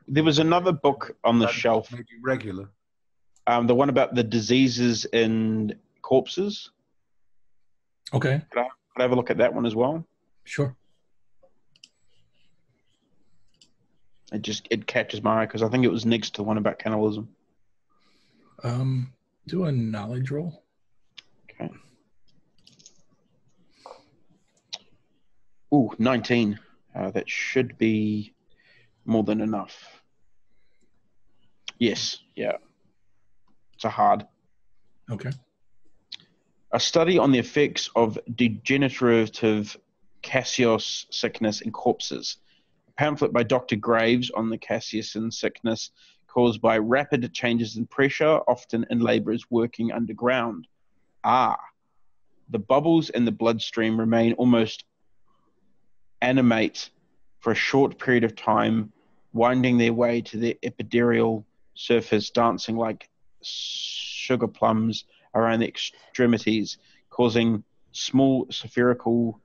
There was another book on the That shelf, made you regular. the one about the diseases in corpses. Okay, Could I have a look at that one as well? sure. It catches my eye because I think it was next to the one about cannibalism. Do a knowledge roll. Okay. Ooh, 19. That should be more than enough. Yes, yeah. It's a hard. Okay. A study on the effects of degenerative caseous sickness in corpses. A pamphlet by Dr. Graves on the caseous sickness caused by rapid changes in pressure, often in laborers working underground. The bubbles in the bloodstream remain almost animate for a short period of time, winding their way to the epidermal surface, dancing like sugar plums around the extremities, causing small spherical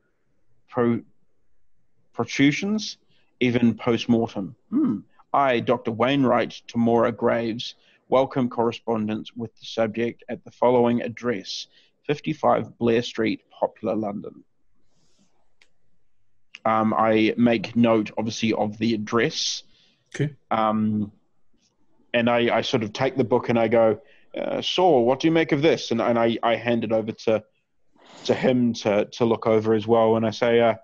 protrusions, even post-mortem. I, Dr. Wainwright Tamora Graves, welcome correspondence with the subject at the following address, 55 Blair Street, Popular, London. I make note, obviously, of the address. Okay. And I sort of take the book and I go, Saul, what do you make of this? And I hand it over to him to look over as well. And I say,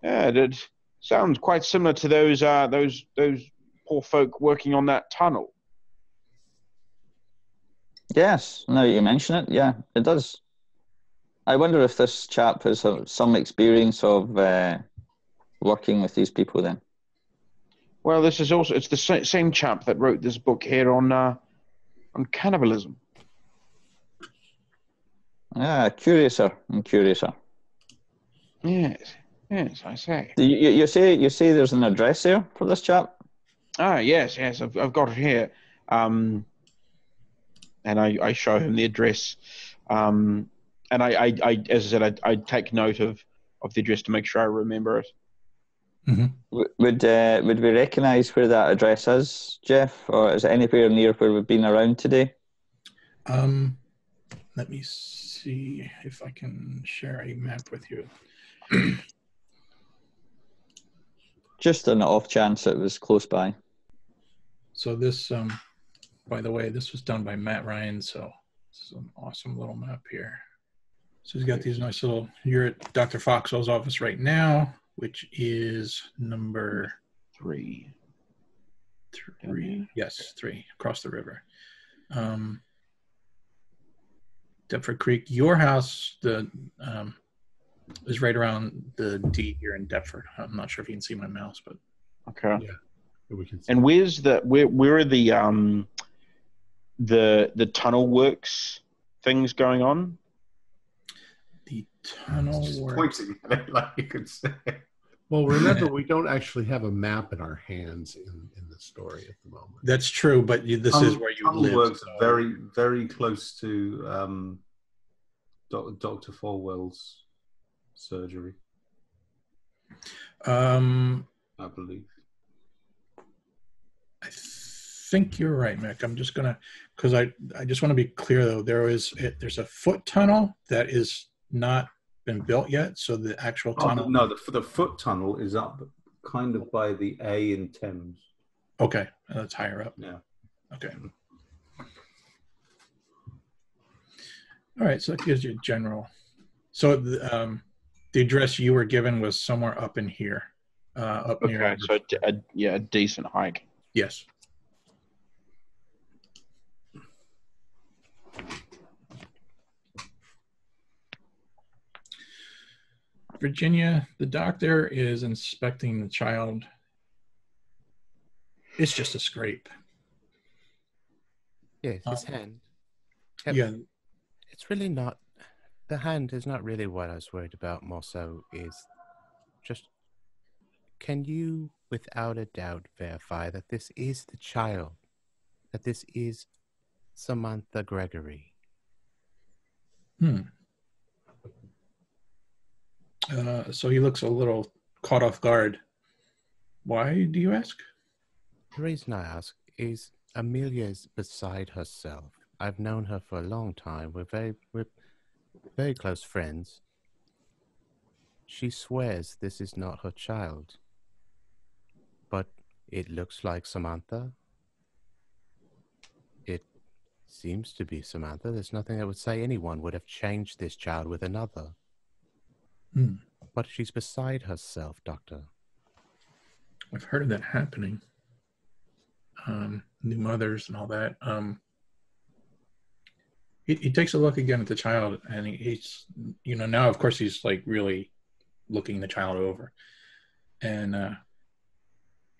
it sounds quite similar to those poor folk working on that tunnel. yes, now that you mention it, yeah, it does. I wonder if this chap has some experience of working with these people then. Well, it's the same chap that wrote this book here on cannibalism. Yeah, curiouser and curiouser. Yes, I say. You say there's an address there for this chap? Yes, I've got it here. And I show him the address. And I as I said, I take note of the address to make sure I remember it. Mm-hmm. Would we recognise where that address is, Jeff? Or is it anywhere near where we've been around today? Let me see if I can share a map with you. Just on the off chance it was close by. So this, by the way, this was done by Matt Ryan. So this is an awesome little map here. So he's got these nice little, you're at Dr. Foxwell's office right now, which is number 3. 3. Yes, 3, across the river. Deptford Creek. Your house is right around the D here in Deptford. I'm not sure if you can see my mouse, but Okay. Yeah, we can see. And where are the tunnel works things going on? the tunnel work. Pointing at it like you could say. Well, remember, we don't actually have a map in our hands in the story at the moment. That's true, but this is where you Tunnel live. works So. very, very close to Dr. Falwell's surgery, I believe. I think you're right, Mick. I'm just gonna, because I just want to be clear though. There's a foot tunnel that is not been built yet, so the actual tunnel. No, the foot tunnel is up kind of by the A in Thames. Okay, that's higher up. Yeah. Okay. All right, so it gives you general. So the address you were given was somewhere up in here, up near. Okay, so a decent hike. Yes. Virginia, the doctor is inspecting the child It's just a scrape. Yes, his hand. Yeah. It's really not. The hand is not really what I was worried about. More so is just. Can you, without a doubt, verify that this is the child? That this is Samantha Gregory? So he looks a little caught off guard. Why do you ask? The reason I ask is Amelia is beside herself. I've known her for a long time. We're very close friends. She swears this is not her child. But it looks like Samantha. It seems to be Samantha. There's nothing that would say anyone would have changed this child with another. But she's beside herself, Doctor. I've heard of that happening. New mothers and all that. He takes a look again at the child, and he's, now of course he's like really looking the child over, and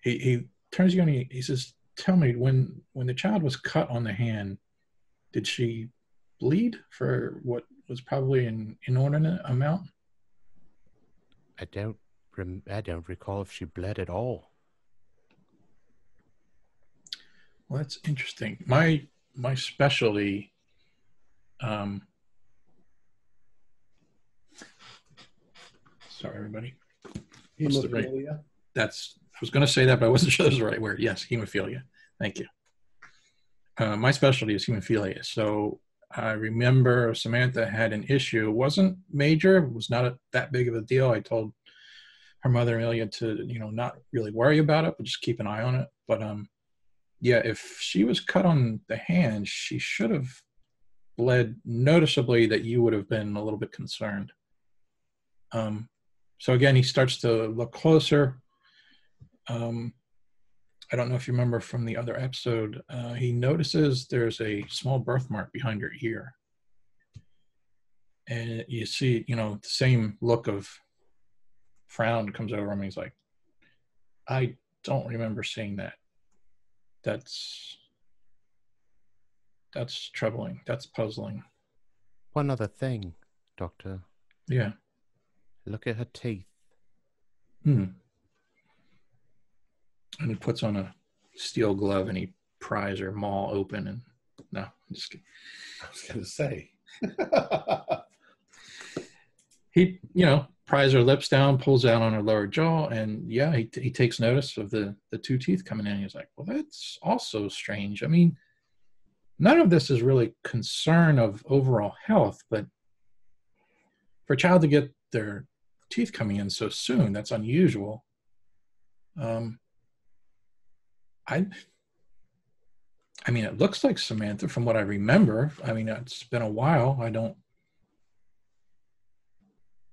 he turns to you and he says, "Tell me, when the child was cut on the hand, did she bleed for what was probably an inordinate amount?" I don't recall if she bled at all. Well, that's interesting. My specialty, sorry everybody. Hemophilia. I was going to say that, but I wasn't sure that was the right word. Yes, hemophilia. Thank you. My specialty is hemophilia. So I remember Samantha had an issue. It wasn't major. It was not that big of a deal. I told her mother, Amelia, to, not really worry about it, but just keep an eye on it. But yeah, if she was cut on the hand, she should have bled noticeably that you would have been a little bit concerned. So again, he starts to look closer. I don't know if you remember from the other episode, he notices there's a small birthmark behind her ear. And you see, the same look of frown comes over him. He's like, I don't remember seeing that. That's troubling. That's puzzling. One other thing, Doctor. Yeah. Look at her teeth. And he puts on a steel glove and he pries her maw open. And no, I'm just kidding. I was going to say. He, pries her lips down, pulls out on her lower jaw, and yeah, he takes notice of the two teeth coming in. He's like, well, that's also strange. I mean, none of this is really concern of overall health, but for a child to get their teeth coming in so soon, that's unusual. I mean, it looks like Samantha from what I remember. I mean, it's been a while.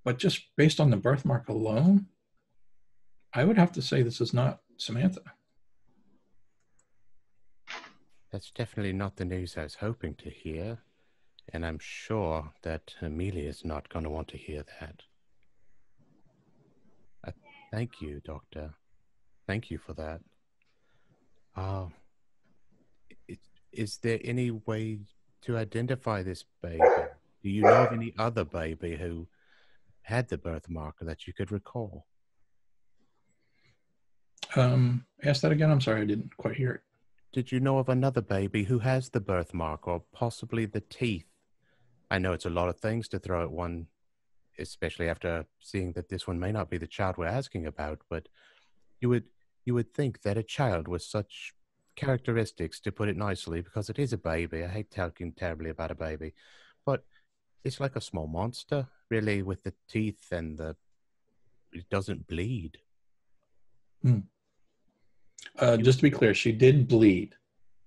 But just based on the birthmark alone, I would have to say this is not Samantha. That's definitely not the news I was hoping to hear. And I'm sure that Amelia is not going to want to hear that. Thank you, Doctor. Thank you for that. Is there any way to identify this baby? Do you know of any other baby who had the birthmark that you could recall? Ask that again. I'm sorry, I didn't quite hear it. Did you know of another baby who has the birthmark or possibly the teeth? I know it's a lot of things to throw at one, especially after seeing that this one may not be the child we're asking about, but you would think that a child with such characteristics, to put it nicely, because it is a baby. I hate talking terribly about a baby, but it's like a small monster, really, with the teeth and it doesn't bleed. Just to be clear, she did bleed.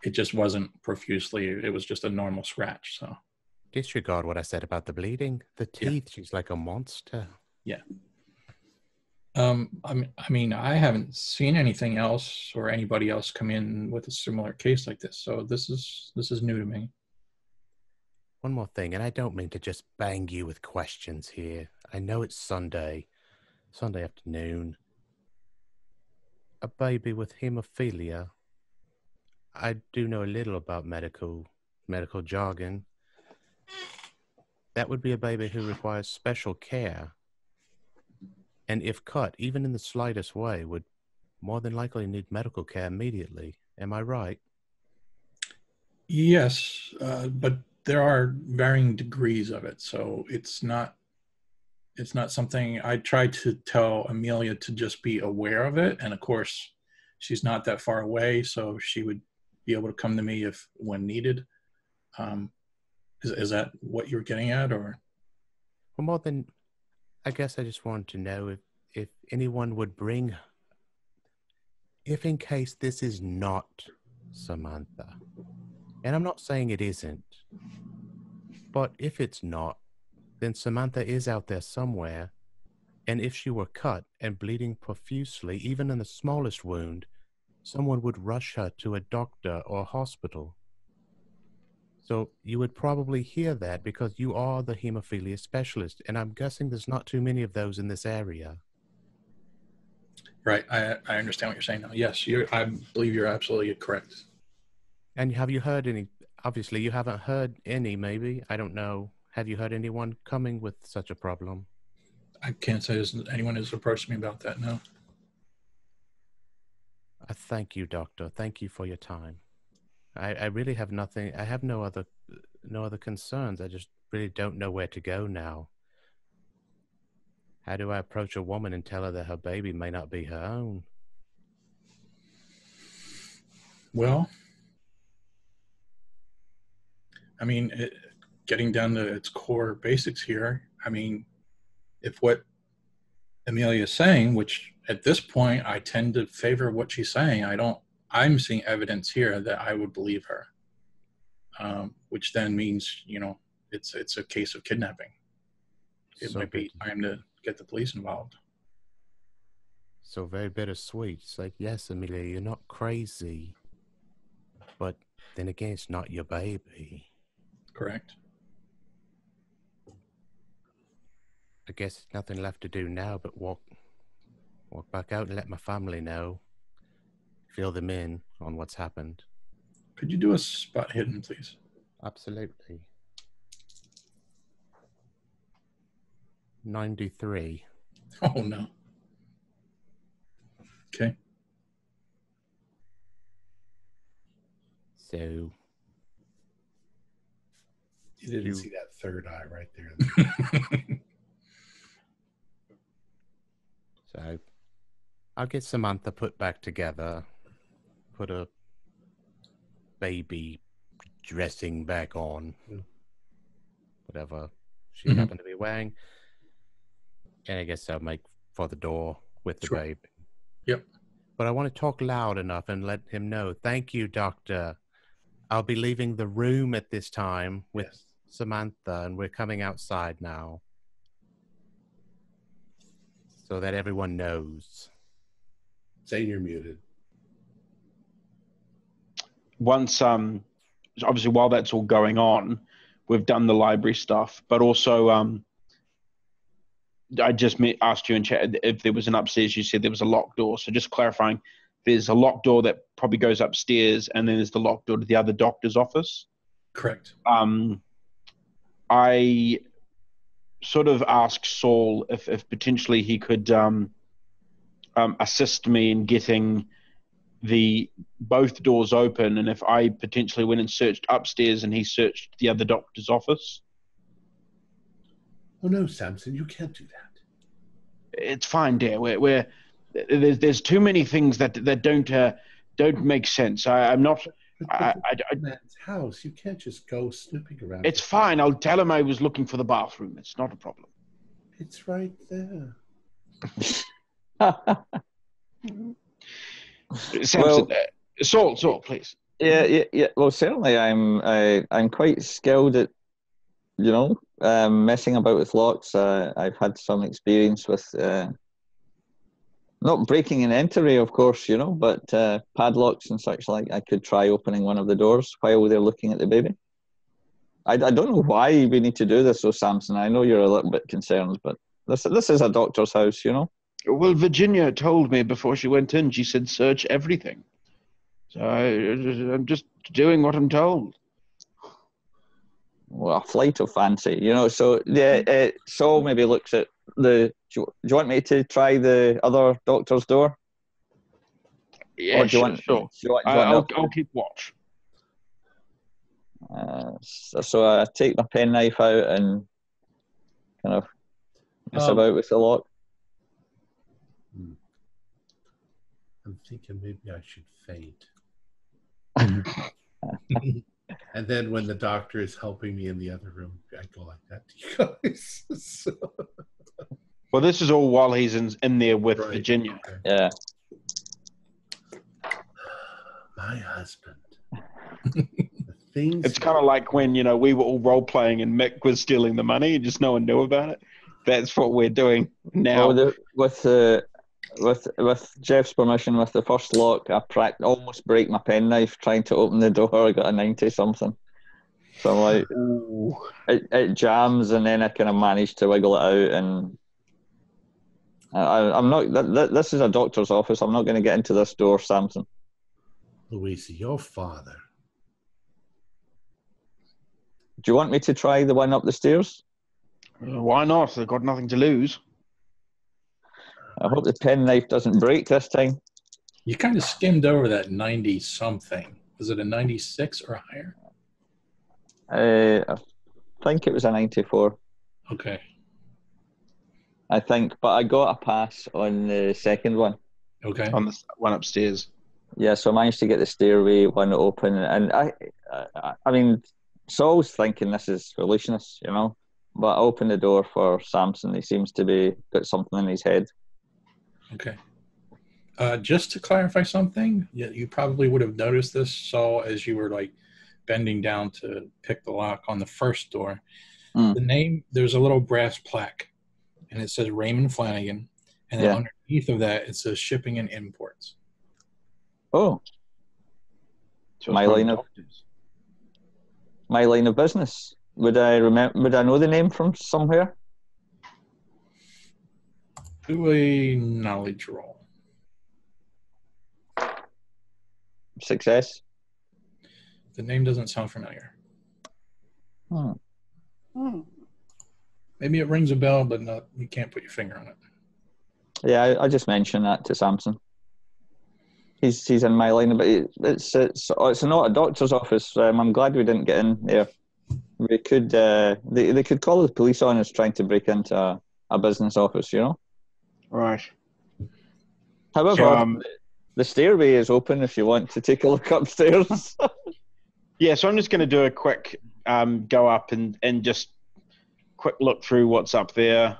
It just wasn't profusely. It was just a normal scratch. So disregard what I said about the bleeding. The teeth, yeah. She's like a monster. Yeah. I mean, I haven't seen anything else or anybody else come in with a similar case like this. So this is new to me. One more thing, and I don't mean to just bang you with questions here. I know it's Sunday afternoon. A baby with hemophilia, I do know a little about medical jargon. That would be a baby who requires special care, and if cut, even in the slightest way, would more than likely need medical care immediately. Am I right? Yes, but there are varying degrees of it, so it's not something. I tried to tell Amelia to just be aware of it, and of course, she's not that far away, so she would be able to come to me if when needed. Is that what you're getting at, or? Well, more than, I guess I just wanted to know if anyone would bring, if in case this is not Samantha, and I'm not saying it isn't, but if it's not, then Samantha is out there somewhere, and if she were cut and bleeding profusely, even in the smallest wound, someone would rush her to a doctor or hospital. So you would probably hear that because you are the hemophilia specialist, and I'm guessing there's not too many of those in this area. Right, I understand what you're saying now. Yes, I believe you're absolutely correct. And have you heard any, obviously you haven't heard any, maybe, I don't know. Have you heard anyone coming with such a problem? I can't say anyone has approached me about that, no. I thank you, Doctor. Thank you for your time. I really have nothing. I have no other concerns. I just really don't know where to go now. How do I approach a woman and tell her that her baby may not be her own? Well, I mean, getting down to its core basics here, I mean, if what Amelia is saying, which at this point I tend to favor what she's saying, I'm seeing evidence here that I would believe her, which then means, it's a case of kidnapping. It might be time to get the police involved. So very bittersweet. It's like, yes, Amelia, you're not crazy, but then again, it's not your baby. Correct. I guess nothing left to do now but walk back out and let my family know. Fill them in on what's happened. Could you do a spot hidden, please? Absolutely. 93. Oh, no. Okay. So... You didn't see that third eye right there. So I'll get Samantha put back together, put a baby dressing back on, whatever she happened to be wearing, and I guess I'll make for the door with the baby. Yep. But I want to talk loud enough and let him know, thank you, Doctor. I'll be leaving the room at this time with Samantha, and we're coming outside now. So that everyone knows. Zane, you're muted. Once, obviously, while that's all going on, we've done the library stuff, but also, I just asked you in chat if there was an upstairs. You said there was a locked door. So just clarifying, there's a locked door that probably goes upstairs, and then there's the locked door to the other doctor's office. Correct. I sort of asked Saul if potentially he could assist me in getting both doors open, and if I potentially went and searched upstairs and he searched the other doctor's office. Oh no, Samson, you can't do that. It's fine, dear. There's too many things that don't make sense. I'm not. Man's house. You can't just go snooping around. It's fine. I'll tell him I was looking for the bathroom. It's not a problem. It's right there. Samson, Saul, please. Yeah. Well, certainly, I'm quite skilled at, messing about with locks. I've had some experience with not breaking and entering, of course, but padlocks and such like. I could try opening one of the doors while they're looking at the baby. I don't know why we need to do this, though, Samson. I know you're a little bit concerned, but this is a doctor's house, Well, Virginia told me before she went in, she said search everything. So I'm just doing what I'm told. Well, a flight of fancy, you know. So yeah, Saul maybe looks at the. Do you want me to try the other doctor's door? Yeah, Or do you sure. want? Do you want I'll keep watch. So I take my penknife out and kind of mess about with the lock. I'm thinking maybe I should faint. And then when the doctor is helping me in the other room, I go like that to you guys. So. Well, this is all while he's in there with Right. Virginia. Okay. Yeah. My husband. The things It's kind of like when, we were all role-playing and Mick was stealing the money and just no one knew about it. That's what we're doing now. With Jeff's permission, with the first lock, I almost break my penknife trying to open the door. I got a 90-something. So I'm like, Ooh. it jams, and then I kind of managed to wiggle it out. And I'm not. This is a doctor's office. I'm not going to get into this door, Samson. Louisa, your father. Do you want me to try the one up the stairs? Why not? They've got nothing to lose. I hope the penknife doesn't break this time. You kind of skimmed over that 90-something. Was it a 96 or higher? I think it was a 94. Okay. I think, but I got a pass on the second one. Okay. On the one upstairs. Yeah, so I managed to get the stairway one open, and I mean, Saul's thinking this is foolishness, you know. But I opened the door for Samson. He seems to be got something in his head. Okay. Just to clarify something, you probably would have noticed this, Saul, as you were like bending down to pick the lock on the first door. The name, there's a little brass plaque, and it says Raymond Flanagan, and then underneath of that it says shipping and imports. Oh, So my line of business. Would I know the name from somewhere? Do a knowledge roll. Success. The name doesn't sound familiar. Maybe it rings a bell, but you can't put your finger on it. Yeah, I just mentioned that to Samson. He's in my line, but it's not a doctor's office. I'm glad we didn't get in there. We could they could call the police on us trying to break into a business office, you know. Right. However, So, the stairway is open if you want to take a look upstairs. yeah, so I'm just going to do a quick go up and just quick look through what's up there.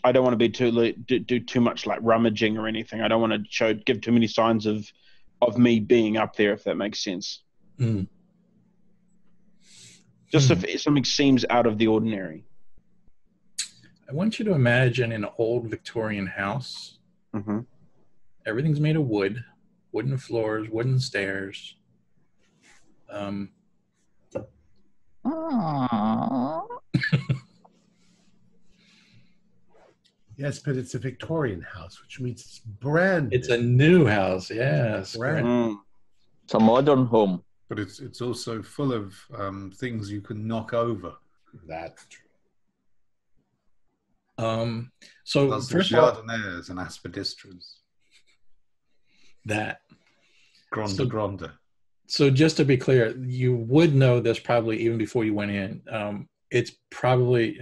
I don't want to be do too much like rummaging or anything. I don't want to give too many signs of me being up there, if that makes sense. Just if something seems out of the ordinary. I want you to imagine an old Victorian house. Mm-hmm. Everything's made of wood, wooden floors, wooden stairs. Yes, but it's a Victorian house, which means it's brand. It's a new house, yes. Brand. It's a modern home. But it's also full of things you can knock over. That's true. So Lots of first of all, jardinières and aspidistras. that. Grande. So just to be clear, you would know this probably even before you went in. It's probably,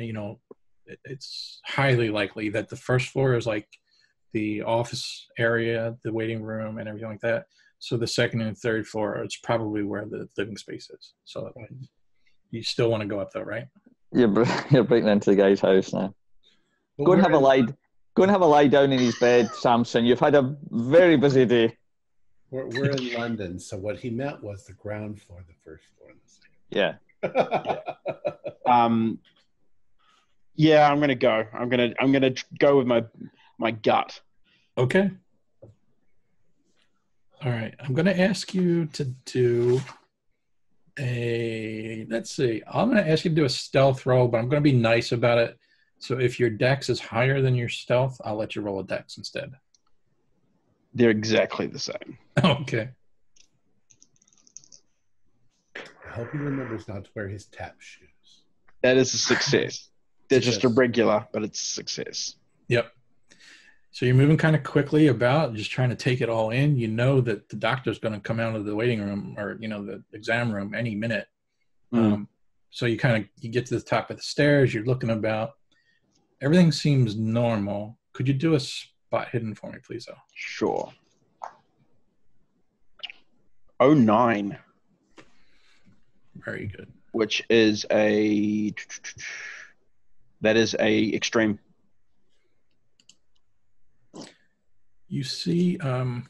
it's highly likely that the first floor is like the office area, the waiting room, and everything like that. So the second and third floor, it's probably where the living space is. So you still want to go up though, right? You're breaking into the guy's house now. Go and have a lie down in his bed, Samson. You've had a very busy day. We're in London, so what he meant was the ground floor, the first floor, and the second. Yeah. Yeah, I'm gonna go. I'm gonna go with my gut. Okay. All right. I'm going to ask you to do let's see. I'm going to ask you to do a stealth roll, but I'm going to be nice about it. So if your dex is higher than your stealth, I'll let you roll a dex instead. They're exactly the same. Okay. I hope he remembers not to wear his tap shoes. That is a success. They're just Success. irregular, but it's a success. Yep. So you're moving kind of quickly about, just trying to take it all in. You know that the doctor's going to come out of the waiting room, or the exam room, any minute. So you get to the top of the stairs. You're looking about. Everything seems normal. Could you do a spot hidden for me, please, though? Sure. 09. Very good. Which is that is a extreme. You see off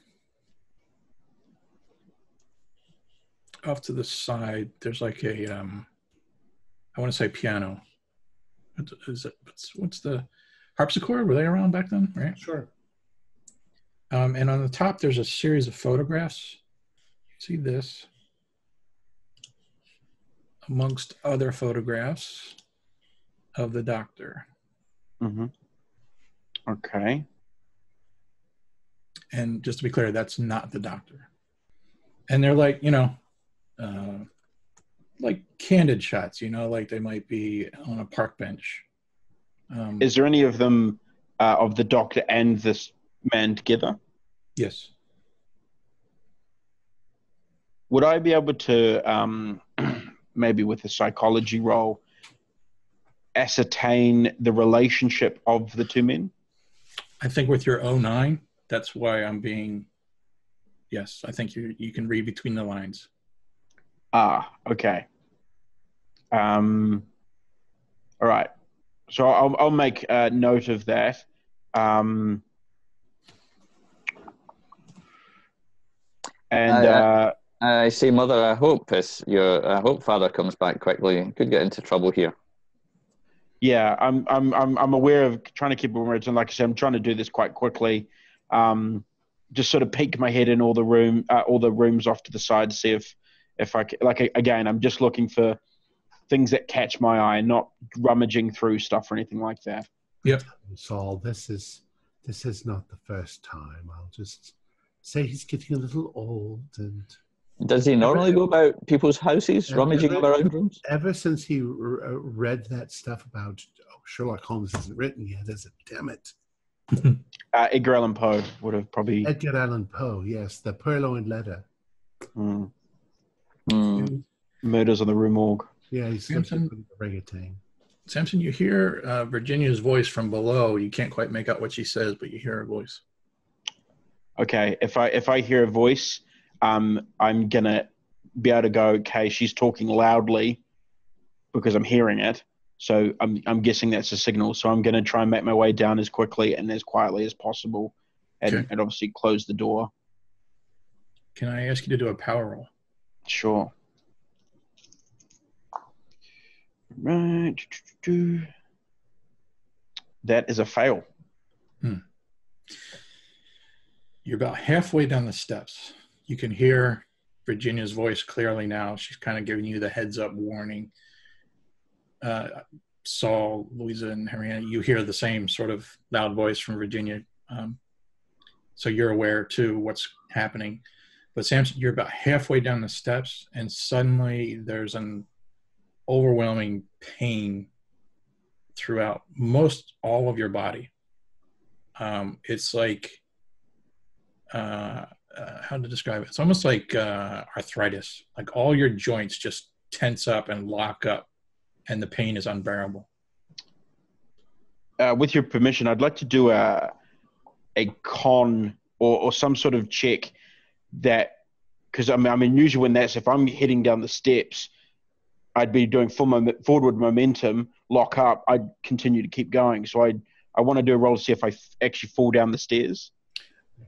to the side, there's like a, I want to say piano. What is it? What's the harpsichord? Were they around back then? Right? Sure. And on the top, there's a series of photographs. See this? Amongst other photographs of the doctor. Mm-hmm. Okay. And just to be clear, that's not the doctor. And they're like, like candid shots, like they might be on a park bench. Is there any of them of the doctor and this man together? Yes. Would I be able to, maybe with a psychology roll, ascertain the relationship of the two men? I think with your 09, that's why I'm being, yes, I think you can read between the lines. Ah, okay. All right. So I'll make a note of that. I say, Mother, I hope Father comes back quickly. Could get into trouble here. Yeah, I'm aware of trying to keep words, and like I said, I'm trying to do this quite quickly. Just sort of peek my head in all the rooms off to the side to see if I can, like, again, I'm just looking for things that catch my eye, not rummaging through stuff or anything like that. Yep. Saul, this is not the first time. I'll just say he's getting a little old. And does he normally go about people's houses, rummaging around rooms? Ever since he read that stuff about Sherlock Holmes isn't written yet, is it? Damn it. Edgar Allan Poe would have probably... Edgar Allan Poe, yes. The Purloined Letter. Murders on the Rue Morgue. Yeah, he's looking for the orangutan. Samson, you hear Virginia's voice from below. You can't quite make out what she says, but you hear her voice. Okay, if I hear a voice, I'm gonna be able to go, okay, she's talking loudly because I'm hearing it. So I'm guessing that's a signal. So I'm gonna try and make my way down as quickly and as quietly as possible, and obviously close the door. Can I ask you to do a power roll? Sure. Right. That is a fail. You're about halfway down the steps. You can hear Virginia's voice clearly now. She's kind of giving you the heads up warning. Saul, Louisa, and Henrietta, you hear the same sort of loud voice from Virginia. So you're aware too what's happening. But Samson, you're about halfway down the steps, and suddenly there's an overwhelming pain throughout most all of your body. It's like, how to describe it? It's almost like arthritis. Like all your joints just tense up and lock up, and the pain is unbearable. With your permission, I'd like to do a con or some sort of check that, because I mean, usually when if I'm heading down the steps, I'd be doing forward momentum, lock up, I'd continue to keep going. So I want to do a roll to see if I actually fall down the stairs.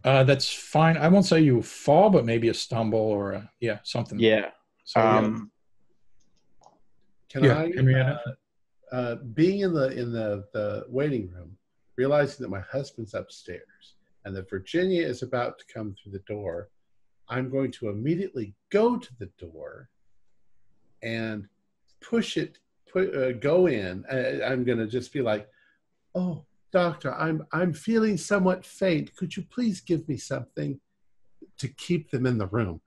That's fine. I won't say you fall, but maybe a stumble or something. Yeah. So, Henrietta? Being in the waiting room, realizing that my husband's upstairs and that Virginia is about to come through the door, I'm going to immediately go to the door and push it, go in. I'm going to just be like, oh, Doctor, I'm feeling somewhat faint. Could you please give me something to keep them in the room?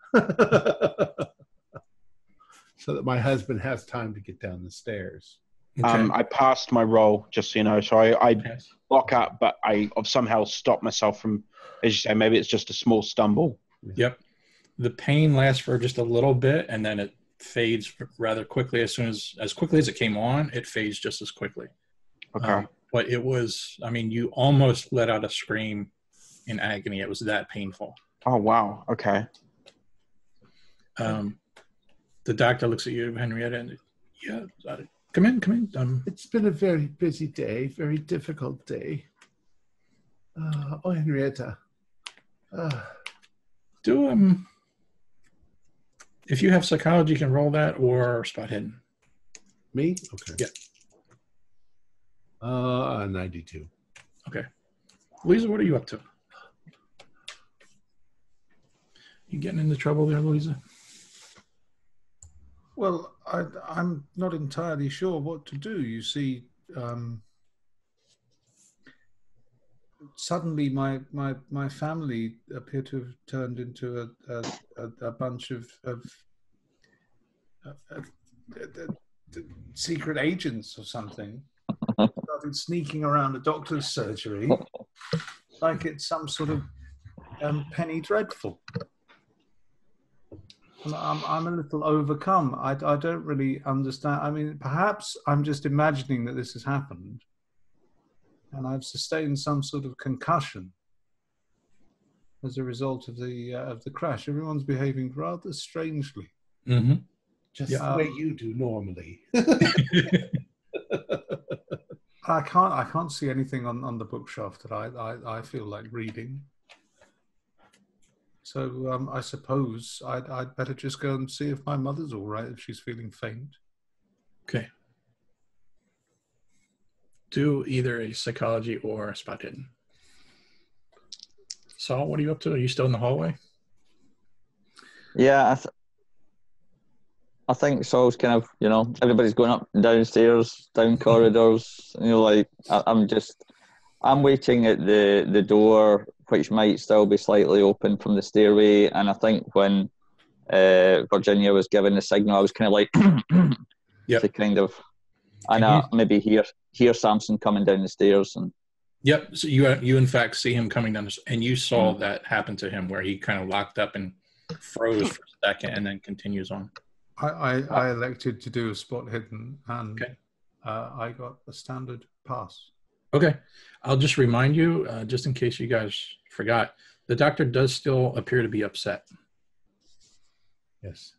So that my husband has time to get down the stairs. Okay. I passed my roll, just so you know. So I Yes. block up, but I've somehow stopped myself from, as you say, maybe it's just a small stumble. Yep. The pain lasts for just a little bit, and then it fades rather quickly. As quickly as it came on, it fades just as quickly. Okay. But it was, I mean, you almost let out a scream in agony. It was that painful. Oh, wow. Okay. The doctor looks at you, Henrietta, and come in. It's been a very busy day, very difficult day. Henrietta. If you have psychology, you can roll that or spot hidden. Me? Okay. Yeah. 92. Okay. Louisa, what are you up to? You getting into trouble there, Louisa? Well, I'm not entirely sure what to do. You see, suddenly my family appear to have turned into a bunch of secret agents or something. Started sneaking around a doctor's surgery like it's some sort of Penny Dreadful. I'm a little overcome. I don't really understand. I mean, perhaps I'm just imagining that this has happened, and I've sustained some sort of concussion as a result of the crash. Everyone's behaving rather strangely. Mm-hmm. Just the way you do normally. I can't see anything on the bookshelf that I feel like reading. So I suppose I'd better just go and see if my mother's all right, if she's feeling faint. Okay. Do either a psychology or a spot hidden. Saul, what are you up to? Are you still in the hallway? Yeah, I think Saul's kind of, everybody's going up and downstairs, down corridors. I'm waiting at the door, which might still be slightly open from the stairway. And I think when Virginia was given the signal, I was kind of like, yep. to kind of, and maybe hear Samson coming down the stairs. And yep. So you in fact see him coming down, and you saw that happen to him, where he kind of locked up and froze for a second, and then continues on. I elected to do a spot hidden, and okay. I got a standard pass. Okay. I'll just remind you, just in case you guys forgot, the doctor does still appear to be upset. Yes.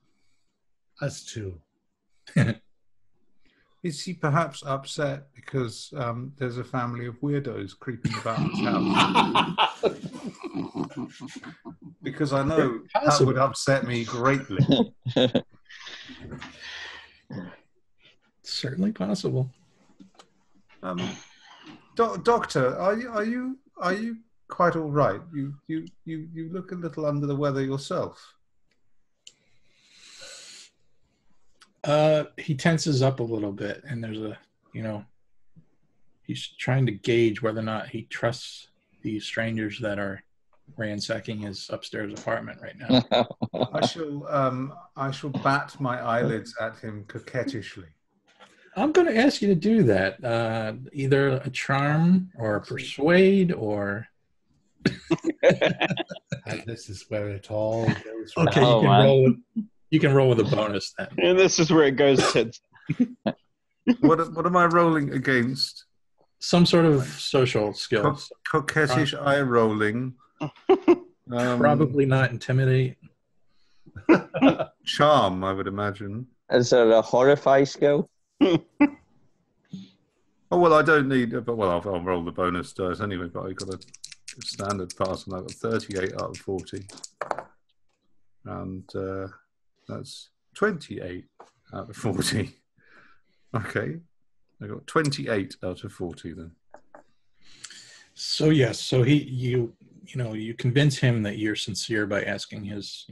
Us too. Is he perhaps upset because there's a family of weirdos creeping about his house? Because I know that would upset me greatly. Certainly possible. Doctor, are you quite all right? You look a little under the weather yourself. He tenses up a little bit, and there's he's trying to gauge whether or not he trusts these strangers that are ransacking his upstairs apartment right now. I shall bat my eyelids at him coquettishly. I'm going to ask you to do that. Either a charm or a persuade or. And this is where it all goes. Okay, you can roll with a bonus then. And this is where it goes to. What am I rolling against? Some sort of social skills. Coquettish eye rolling. Probably not intimidate. Charm, I would imagine. Is there a horrify skill? Oh, well, I don't need it, but I'll roll the bonus dice anyway, but I got a standard pass and I got 38 out of 40. And that's 28 out of 40. Okay. I got 28 out of 40 then. So yes, so you convince him that you're sincere by asking his,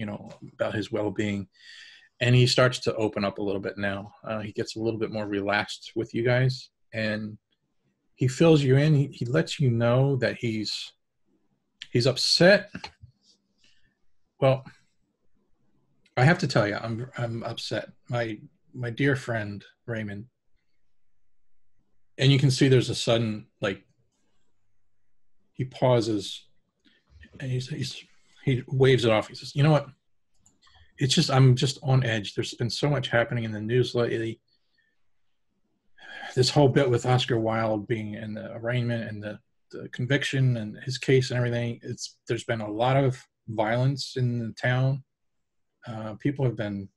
about his well-being, and he starts to open up a little bit now. He gets a little bit more relaxed with you guys, and he fills you in. He lets you know that he's upset. Well, I have to tell you, I'm upset. My dear friend Raymond, and you can see there's a sudden, like, he pauses and he waves it off. He says, "You know what? It's just I'm just on edge. There's been so much happening in the news lately. This whole bit with Oscar Wilde being in the arraignment and the conviction and his case and everything. There's been a lot of violence in the town. People have been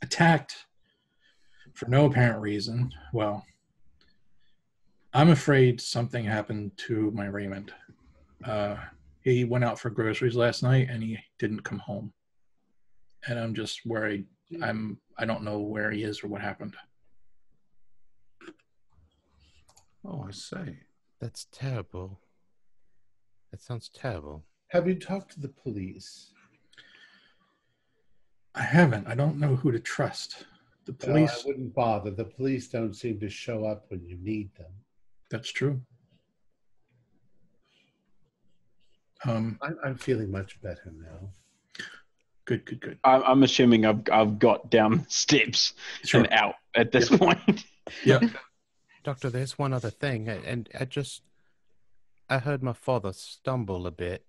attacked for no apparent reason. Well, I'm afraid something happened to my Raymond. He went out for groceries last night and he didn't come home. And I'm just worried. I don't know where he is or what happened." Oh, I see. That's terrible. That sounds terrible. Have you talked to the police? I haven't. I don't know who to trust. The police. I wouldn't bother. The police don't seem to show up when you need them. That's true. I'm feeling much better now. Good. I'm assuming I've got down the steps and out at this point. Yeah. Doctor, there's one other thing, and I heard my father stumble a bit,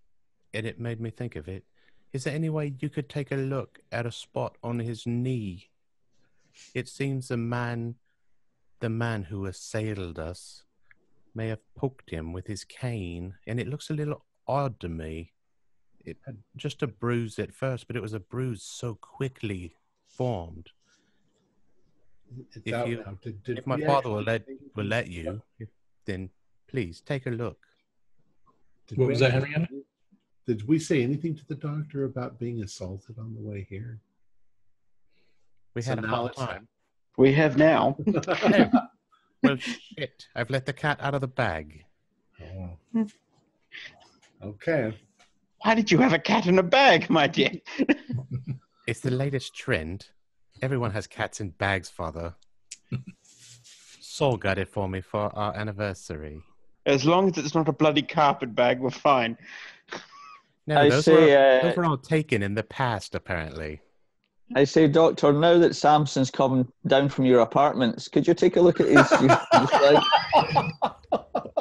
and it made me think of it. Is there any way you could take a look at a spot on his knee? It seems the man who assailed us may have poked him with his cane, and it looks a little odd to me. It had just a bruise at first, but it was a bruise so quickly formed. If my father will let you, then please take a look. What was that, Henrietta? Did we say anything to the doctor about being assaulted on the way here? We had a hard time. We have now. Well, shit. I've let the cat out of the bag. Oh. Okay. Why did you have a cat in a bag, my dear? It's the latest trend. Everyone has cats in bags, Father. Saul got it for me for our anniversary. As long as it's not a bloody carpet bag, we're fine. No, those were all taken in the past, apparently. I say, Doctor, now that Samson's come down from your apartments, could you take a look at his leg?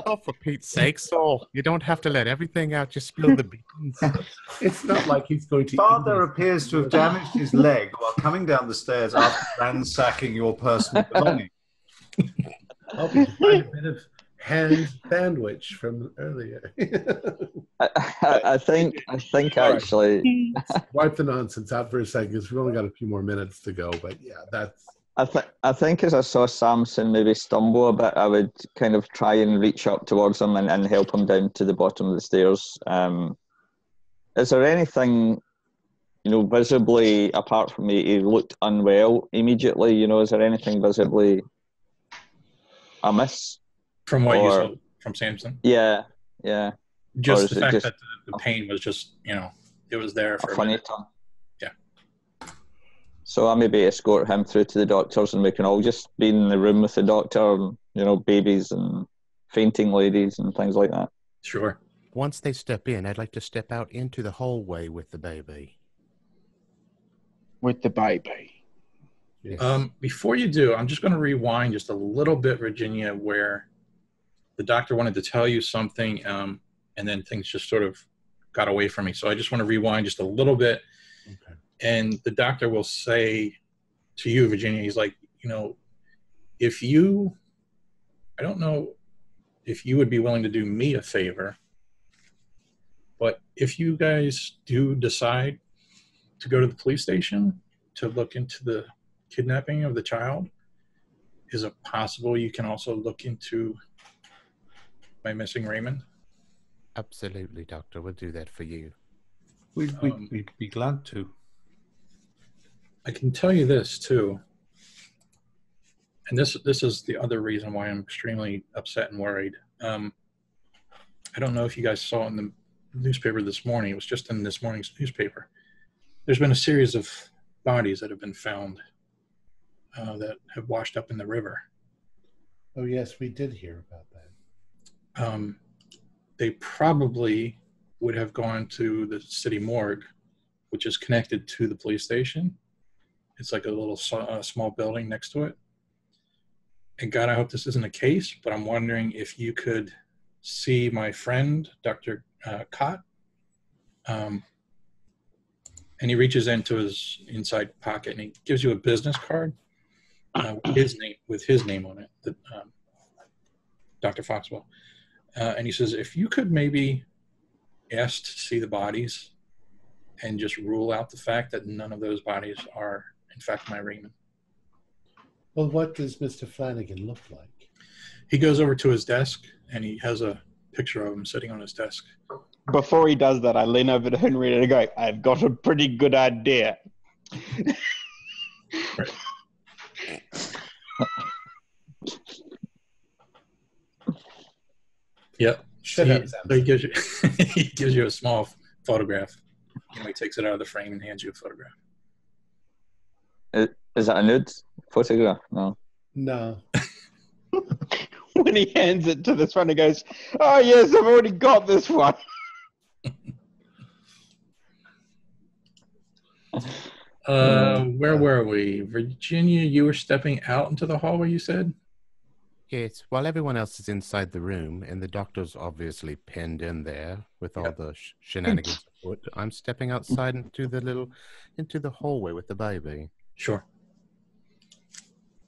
Oh, for Pete's sake, Saul, you don't have to let everything out. Just spill the beans. It's not like he's going to... Father appears to have damaged his leg while coming down the stairs after ransacking your personal belongings. I'll be find a bit of hand sandwich from earlier. I think actually... Wipe the nonsense out for a second, because we've only got a few more minutes to go, but yeah, that's... I think as I saw Samson maybe stumble a bit, I would kind of try and reach up towards him and help him down to the bottom of the stairs. Is there anything, visibly, apart from he looked unwell immediately, is there anything visibly amiss? From what you saw from Samson? Yeah. Just the fact that the pain was just, it was there for a funny time. So I maybe escort him through to the doctors and we can all just be in the room with the doctor and, babies and fainting ladies and things like that. Sure. Once they step in, I'd like to step out into the hallway with the baby. With the baby. Yes. Before you do, I'm just going to rewind just a little bit, Virginia, where the doctor wanted to tell you something and then things just sort of got away from me. So I just want to rewind just a little bit. Okay. And the doctor will say to you, Virginia, he's like, I don't know if you would be willing to do me a favor, but if you guys do decide to go to the police station to look into the kidnapping of the child, is it possible you can also look into my missing Raymond? Absolutely, Doctor. We'll do that for you. We'd be glad to. I can tell you this too, and this is the other reason why I'm extremely upset and worried. I don't know if you guys saw in the newspaper this morning. It was just in this morning's newspaper. There's been a series of bodies that have been found that have washed up in the river. Oh yes, we did hear about that. they probably would have gone to the city morgue, which is connected to the police station. It's like a little small building next to it. And God, I hope this isn't the case, but I'm wondering if you could see my friend, Dr. Cott. And he reaches into his inside pocket and he gives you a business card with his name on it, Dr. Foxwell. And he says, if you could maybe ask to see the bodies and just rule out the fact that none of those bodies are, in fact, my Raymond. Well, what does Mr. Flanagan look like? He goes over to his desk and he has a picture of him sitting on his desk. Before he does that, I lean over to Henrietta and go, I've got a pretty good idea. Right. Yep. He gives you he gives you a small photograph. He takes it out of the frame and hands you a photograph. Is that a nude photograph? No. No. When he hands it to this one, he goes, oh, yes, I've already got this one. Where were we? Virginia, you were stepping out into the hallway, you said? Yes, while everyone else is inside the room, and the doctor's obviously pinned in there with all the shenanigans afoot, I'm stepping outside into the hallway with the baby. Sure.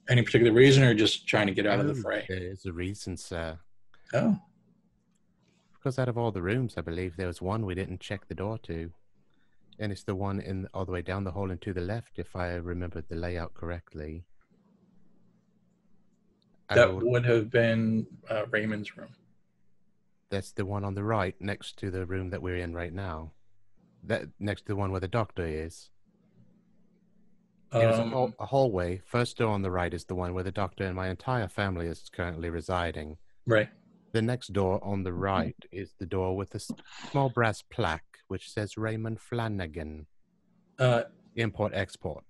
Any particular reason, or just trying to get out of the fray? There's a reason, sir. Oh. Because out of all the rooms, I believe there was one we didn't check the door to. And it's the one all the way down the hall and to the left, if I remembered the layout correctly. That would have been Raymond's room. That's the one on the right, next to the room that we're in right now. That next to the one where the doctor is. There's a hallway. First door on the right is the one where the doctor and my entire family is currently residing. Right. The next door on the right is the door with a small brass plaque which says Raymond Flanagan. Import-export.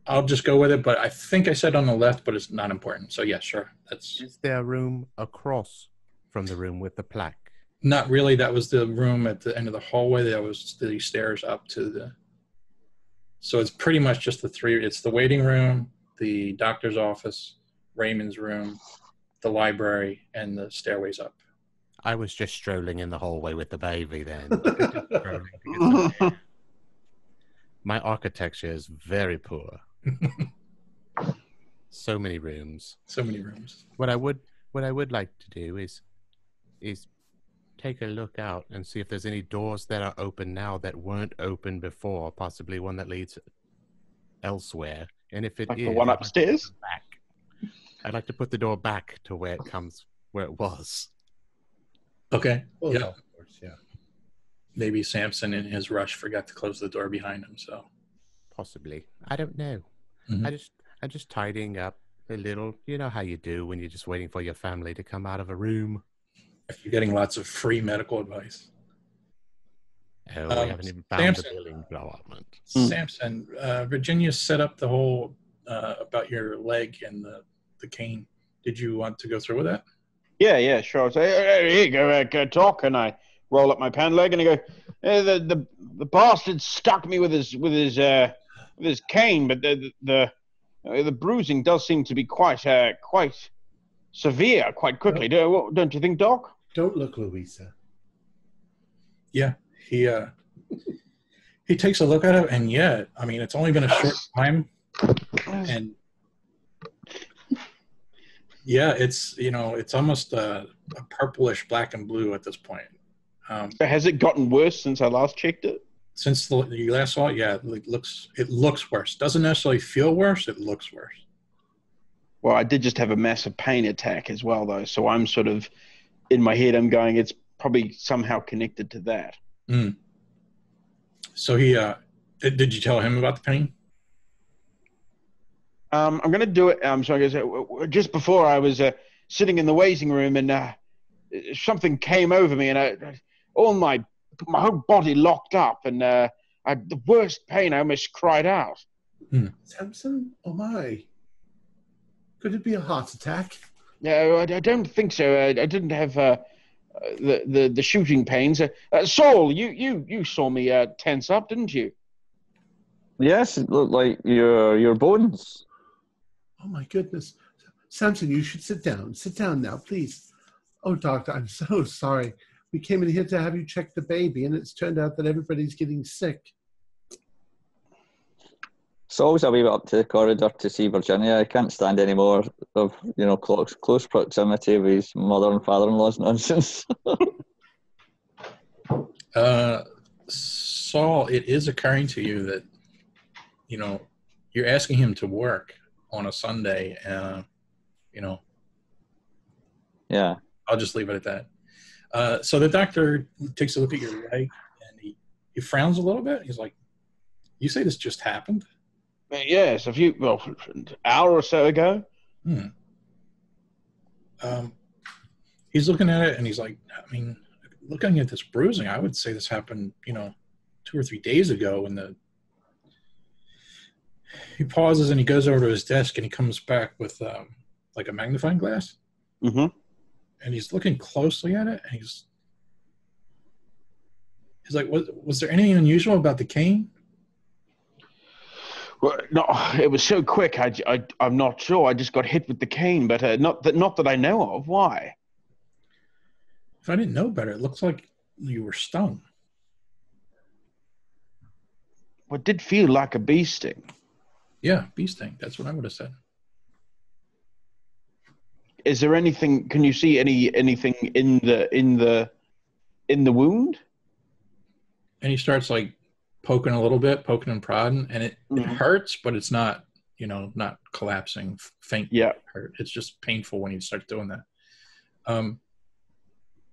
I'll just go with it, but I think I said on the left, but it's not important. So yeah, sure. Is there a room across from the room with the plaque? Not really. That was the room at the end of the hallway. That was the stairs up to the... So it's pretty much just the three. It's the waiting room, the doctor's office, Raymond's room, the library, and the stairways up. I was just strolling in the hallway with the baby then. My architecture is very poor. So many rooms. So many rooms. What I would like to do is take a look out and see if there's any doors that are open now that weren't open before, possibly one that leads elsewhere. And if it like is, the one upstairs? I'd like to put the door back to where it was. Okay. Well, yeah. of course, yeah. Maybe Samson in his rush forgot to close the door behind him, so possibly. I don't know. Mm-hmm. I'm just tidying up a little. You know how you do when you're just waiting for your family to come out of a room. If you're getting lots of free medical advice. Oh, we haven't even found the billing department. Samson, Virginia set up the whole about your leg and the cane. Did you want to go through with that? Yeah, sure. So, here you go, Doc, and I roll up my pant leg and I go, the bastard stuck me with his cane, but the bruising does seem to be quite severe, quite quickly. Don't you think, Doc? Don't look, Louisa. Yeah, he takes a look at it, and yeah, I mean, it's only been a short time, and yeah, it's almost a purplish black and blue at this point. Has it gotten worse since I last checked it? Since you last saw it, yeah, it looks worse. Doesn't necessarily feel worse. It looks worse. Well, I did just have a massive pain attack as well, though. So I'm sort of, in my head, I'm going, it's probably somehow connected to that. Mm. So he, did you tell him about the pain? I'm going to do it. So I guess just before I was sitting in the waiting room and something came over me and all my whole body locked up and I had the worst pain. I almost cried out. Mm. Samson? Oh my. Could it be a heart attack? No, I don't think so. I didn't have the shooting pains. Saul, you saw me tense up, didn't you? Yes, it looked like your bones. Oh my goodness. Samson, you should sit down. Sit down now, please. Oh, doctor, I'm so sorry. We came in here to have you check the baby, and it's turned out that everybody's getting sick. Saul's a wee bit up to the corridor to see Virginia. I can't stand any more of, close proximity with his mother and father-in-law's nonsense. Saul, it is occurring to you that, you're asking him to work on a Sunday. Yeah. I'll just leave it at that. So the doctor takes a look at your leg, and he frowns a little bit. He's like, "You say this just happened?" Yes, an hour or so ago. He's looking at it, and he's like, looking at this bruising, I would say this happened, 2 or 3 days ago. He pauses, and he goes over to his desk, and he comes back with like a magnifying glass. Mm-hmm. And he's looking closely at it, and he's like, was there anything unusual about the cane? Well, no, it was so quick. I'm not sure. I just got hit with the cane, but not that I know of. Why? If I didn't know better, it looks like you were stung. Well, it did feel like a bee sting. Yeah, bee sting. That's what I would have said. Is there anything? Can you see anything in the wound? And he starts like poking a little bit, poking and prodding, and it hurts, but it's not, not collapsing, faint hurt. It's just painful when he starts doing that.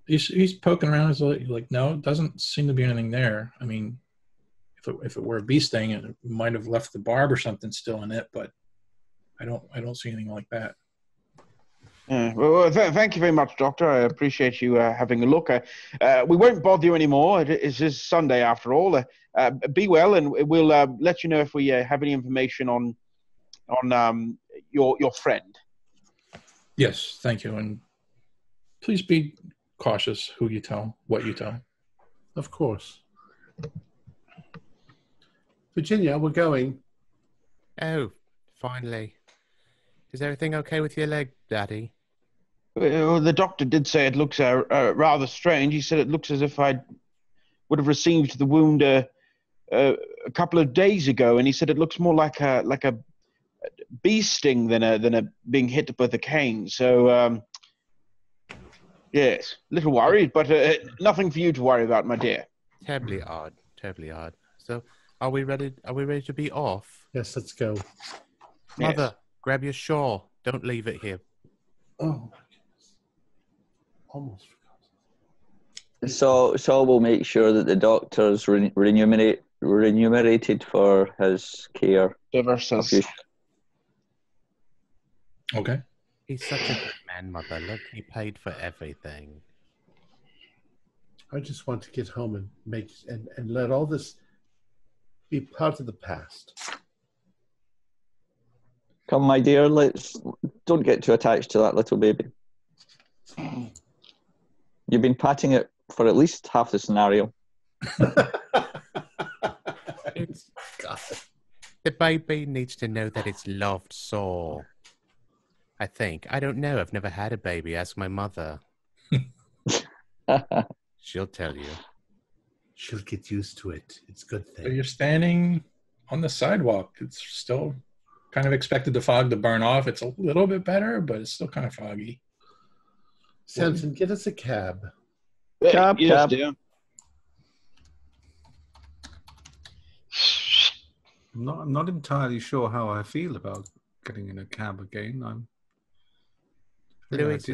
He's poking around. He's like, no, it doesn't seem to be anything there. I mean, if it were a bee sting, it might have left the barb or something still in it, but I don't see anything like that. Well, thank you very much, Doctor. I appreciate you having a look. We won't bother you anymore. It is Sunday after all. Be well, and we'll let you know if we have any information on your friend. Yes, thank you, and please be cautious who you tell, what you tell. Of course. Virginia, we're going. Oh, finally. Is everything okay with your leg, Daddy? Well, the doctor did say it looks rather strange. He said it looks as if I would have received the wound a couple of days ago, and he said it looks more like a bee sting than a being hit with a cane. So, yes, a little worried, but nothing for you to worry about, my dear. Terribly odd. Terribly odd. So, are we ready to be off? Yes, let's go. Mother, grab your shawl. Don't leave it here. Oh, my goodness. Almost forgot. So we'll make sure that the doctor's remunerated for his care. Okay. He's such a good man, Mother. Look, he paid for everything. I just want to get home and let all this be part of the past. Come, my dear, don't get too attached to that little baby. You've been patting it for at least half the scenario. The baby needs to know that it's loved, Saul. I think. I don't know. I've never had a baby. Ask my mother. She'll tell you. She'll get used to it. It's a good thing. So you're standing on the sidewalk. It's still kind of expected the fog to burn off. It's a little bit better, but it's still kind of foggy. Samson, get us a cab. Cab. Dear. I'm not entirely sure how I feel about getting in a cab again. Louis,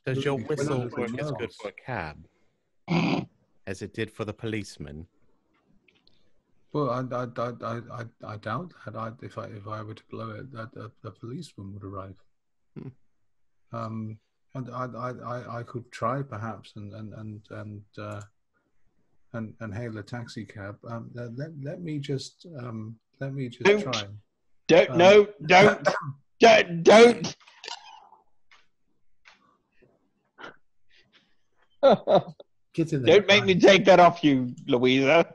does your whistle work as good for a cab as it did for the policeman? Well, I doubt that if I were to blow it, that a policeman would arrive. And I could try perhaps and hail a taxi cab. Let me just try. Don't. Gets in the Don't make me take that off you, Louisa.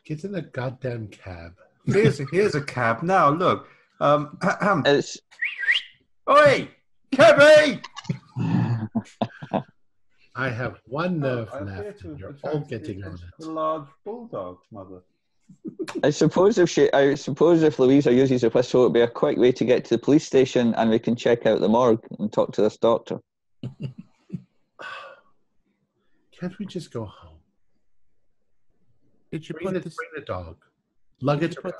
Gets in the goddamn cab. Here's a cab now. Look, It's oi, cabby! I have one nerve I appear left. to And have you're attracted all the getting on attention it. of a large bulldog, mother. I suppose if Louisa uses a whistle, it'd be a quick way to get to the police station, and we can check out the morgue and talk to this doctor. Can't we just go home? Did you Bring put the dog. Lug it around.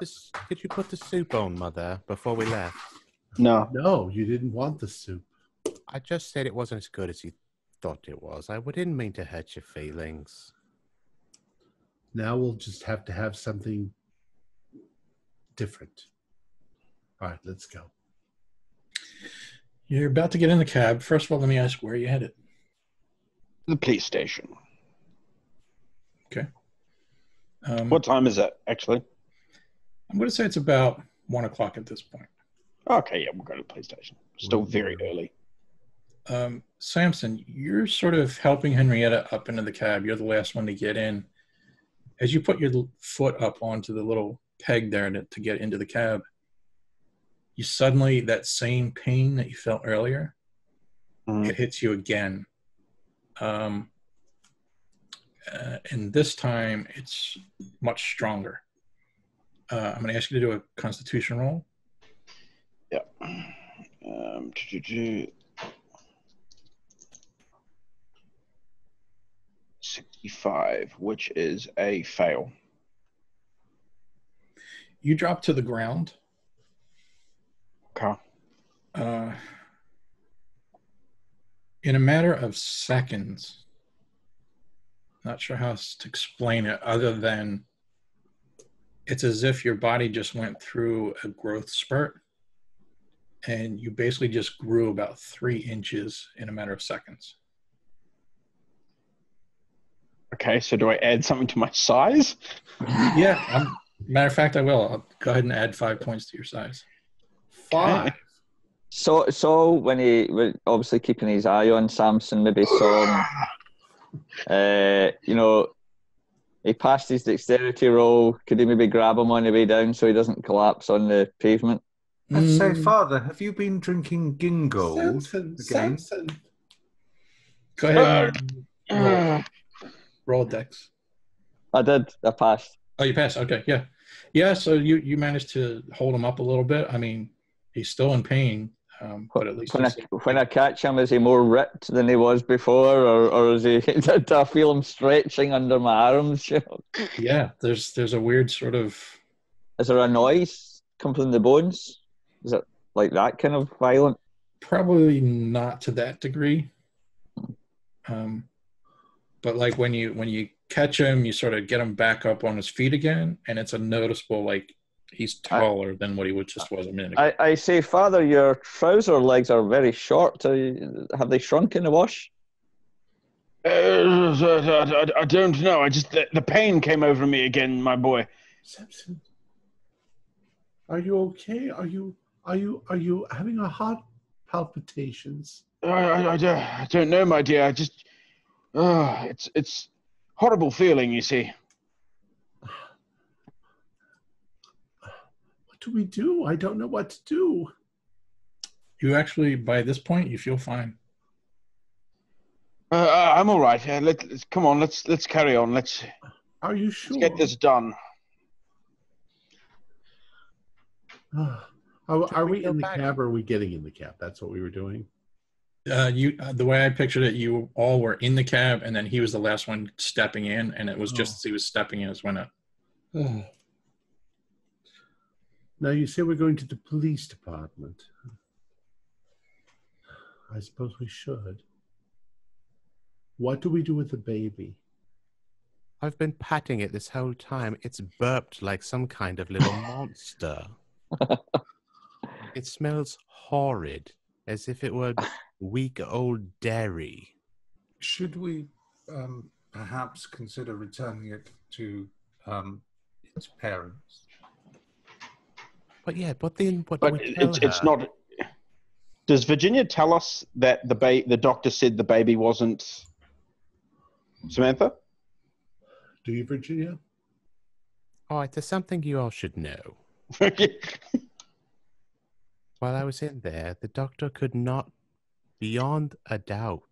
Did you put the soup on, Mother, before we left? No. No, you didn't want the soup. I just said it wasn't as good as you thought it was. I didn't mean to hurt your feelings. Now we'll just have to have something different. All right, let's go. You're about to get in the cab. First of all, let me ask where you headed. The police station. Okay. What time is it, actually? I'm going to say it's about 1 o'clock at this point. Okay, yeah, we'll go to the police station. Still very early. Samson, you're sort of helping Henrietta up into the cab. You're the last one to get in. As you put your foot up onto the little peg there to get into the cab, you suddenly, that same pain that you felt earlier, it hits you again. And this time, it's much stronger. I'm going to ask you to do a Constitution roll. Yeah. 65, which is a fail. You drop to the ground. Okay. In a matter of seconds, not sure how to explain it other than it's as if your body just went through a growth spurt and you basically just grew about 3 inches in a matter of seconds. Okay, so do I add something to my size? Yeah, matter of fact, I will. I'll go ahead and add 5 points to your size. 5. So when he was obviously keeping his eye on Samson, maybe saw him, he passed his dexterity roll. Could he maybe grab him on the way down so he doesn't collapse on the pavement? Let's say, Father, have you been drinking Gingold again? Samson. Go ahead and roll dex. I did. I passed. Oh, you passed. Okay, yeah. Yeah, so you managed to hold him up a little bit. I mean, he's still in pain, but at least... When I catch him, is he more ripped than he was before, or is he... do I feel him stretching under my arms? Yeah, there's a weird sort of... Is there a noise coming from the bones? Is it like that kind of violent? Probably not to that degree. But like when you catch him, you sort of get him back up on his feet again, and it's a noticeable, like, he's taller than what he just was a minute ago. I say, Father, your trouser legs are very short. Have they shrunk in the wash? I don't know. The pain came over me again, my boy. Samson, are you okay? Are you having a heart palpitations? I don't know, my dear. I just, it's horrible feeling, you see. What do we do? I don't know what to do. You actually, by this point, you feel fine. I'm all right. Let's come on. Let's carry on. Are you sure? Let's get this done. Are we in the cab or are we getting in the cab? That's what we were doing. The way I pictured it, you all were in the cab, and then he was the last one stepping in, and it was just as he was stepping in as when it. Now you say we're going to the police department. I suppose we should. What do we do with the baby? I've been patting it this whole time. It's burped like some kind of little monster. It smells horrid, as if it were weak old dairy. Should we perhaps consider returning it to its parents? But yeah, but then what do we tell her? It's not. Does Virginia tell us that the doctor said the baby wasn't Samantha? Do you, Virginia? Oh, it's something you all should know. While I was in there, the doctor could not, beyond a doubt,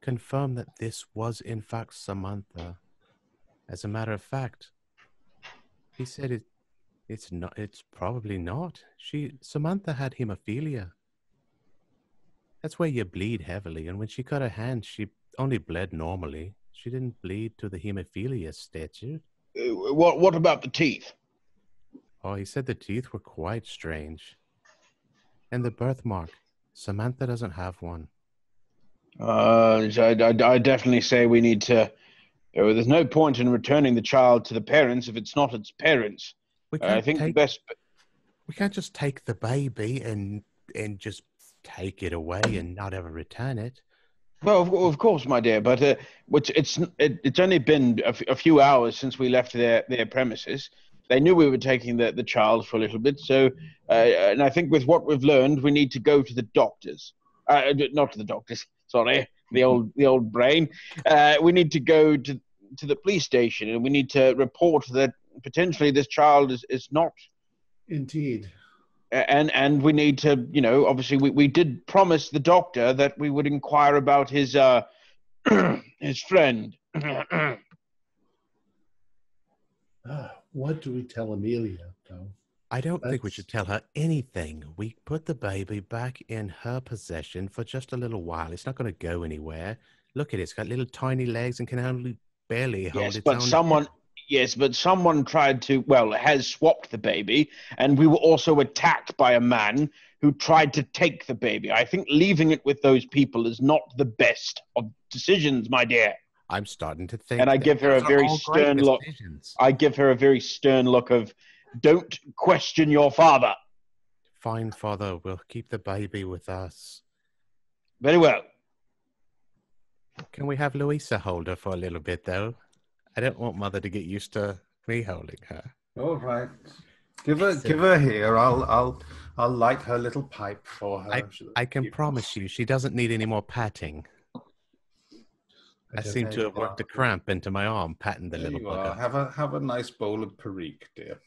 confirm that this was in fact Samantha. As a matter of fact, he said it's not. It's probably not. Samantha had hemophilia. That's where you bleed heavily, and when she cut her hand, she only bled normally. She didn't bleed to the hemophilia stage. What about the teeth? Oh, he said the teeth were quite strange. And the birthmark. Samantha doesn't have one. I definitely say we need to. There's no point in returning the child to the parents if it's not its parents. I think the best. We can't just take the baby and just take it away and not ever return it. Well, of course, my dear, but it's only been a few hours since we left their premises. They knew we were taking the child for a little bit, so and I think with what we've learned, we need to go to the doctors. Not to the doctors. Sorry, the old brain. We need to go to the police station, and we need to report that potentially this child is not. Indeed. And we need to, obviously we did promise the doctor that we would inquire about his his friend. What do we tell Amelia, though? I don't think we should tell her anything. We put the baby back in her possession for just a little while. It's not going to go anywhere. Look at it. It's got little tiny legs and can only barely hold its own. Yes, but someone has swapped the baby, and we were also attacked by a man who tried to take the baby. I think leaving it with those people is not the best of decisions, my dear. I'm starting to think. And I give her a very stern look. I give her a very stern look of, don't question your father. Fine, Father. We'll keep the baby with us. Very well. Can we have Louisa hold her for a little bit, though? I don't want Mother to get used to me holding her. All right. Give her here. I'll light her little pipe for her. I can promise you she doesn't need any more patting. I seem to have worked a cramp into my arm, patting the little bugger. Have a nice bowl of Perique, dear.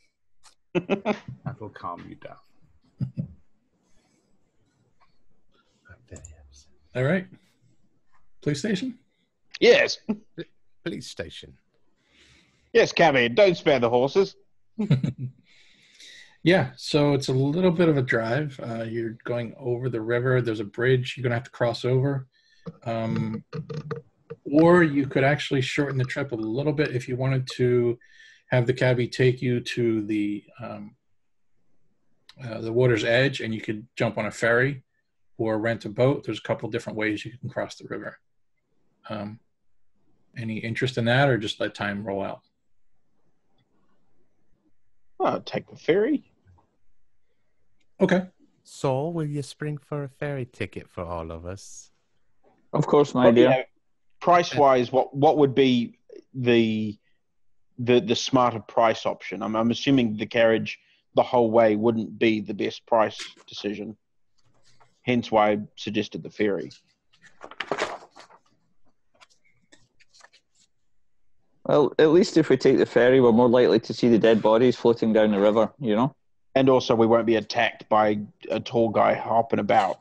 That'll calm you down. All right. Police station? Yes. Police station. Yes, Cabby, don't spare the horses. Yeah, so it's a little bit of a drive. You're going over the river. There's a bridge you're going to have to cross over. Or you could actually shorten the trip a little bit if you wanted to have the cabbie take you to the water's edge, and you could jump on a ferry or rent a boat. There's a couple different ways you can cross the river. Any interest in that, or just let time roll out? I'll take the ferry. Okay. Saul, will you spring for a ferry ticket for all of us? Of course, my dear. Yeah, price-wise, what would be the smarter price option? I'm assuming the carriage the whole way wouldn't be the best price decision. Hence why I suggested the ferry. Well, at least if we take the ferry, we're more likely to see the dead bodies floating down the river, you know? And also we won't be attacked by a tall guy hopping about.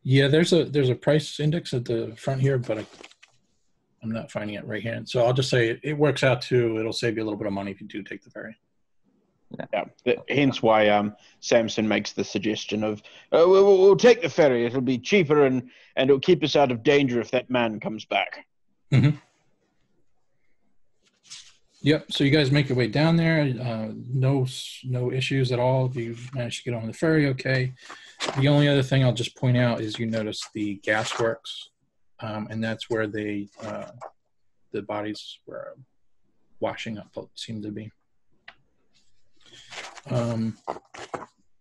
Yeah, there's a price index at the front here, but I'm not finding it right here. So I'll just say it works out to, it'll save you a little bit of money if you do take the ferry. Yeah. Hence why Samson makes the suggestion of, we'll take the ferry. It'll be cheaper and it'll keep us out of danger if that man comes back. Mm-hmm. Yep. So you guys make your way down there. No issues at all. You managed to get on the ferry. Okay. The only other thing I'll just point out is you notice the gas works, and that's where the bodies were washing up, seemed to be.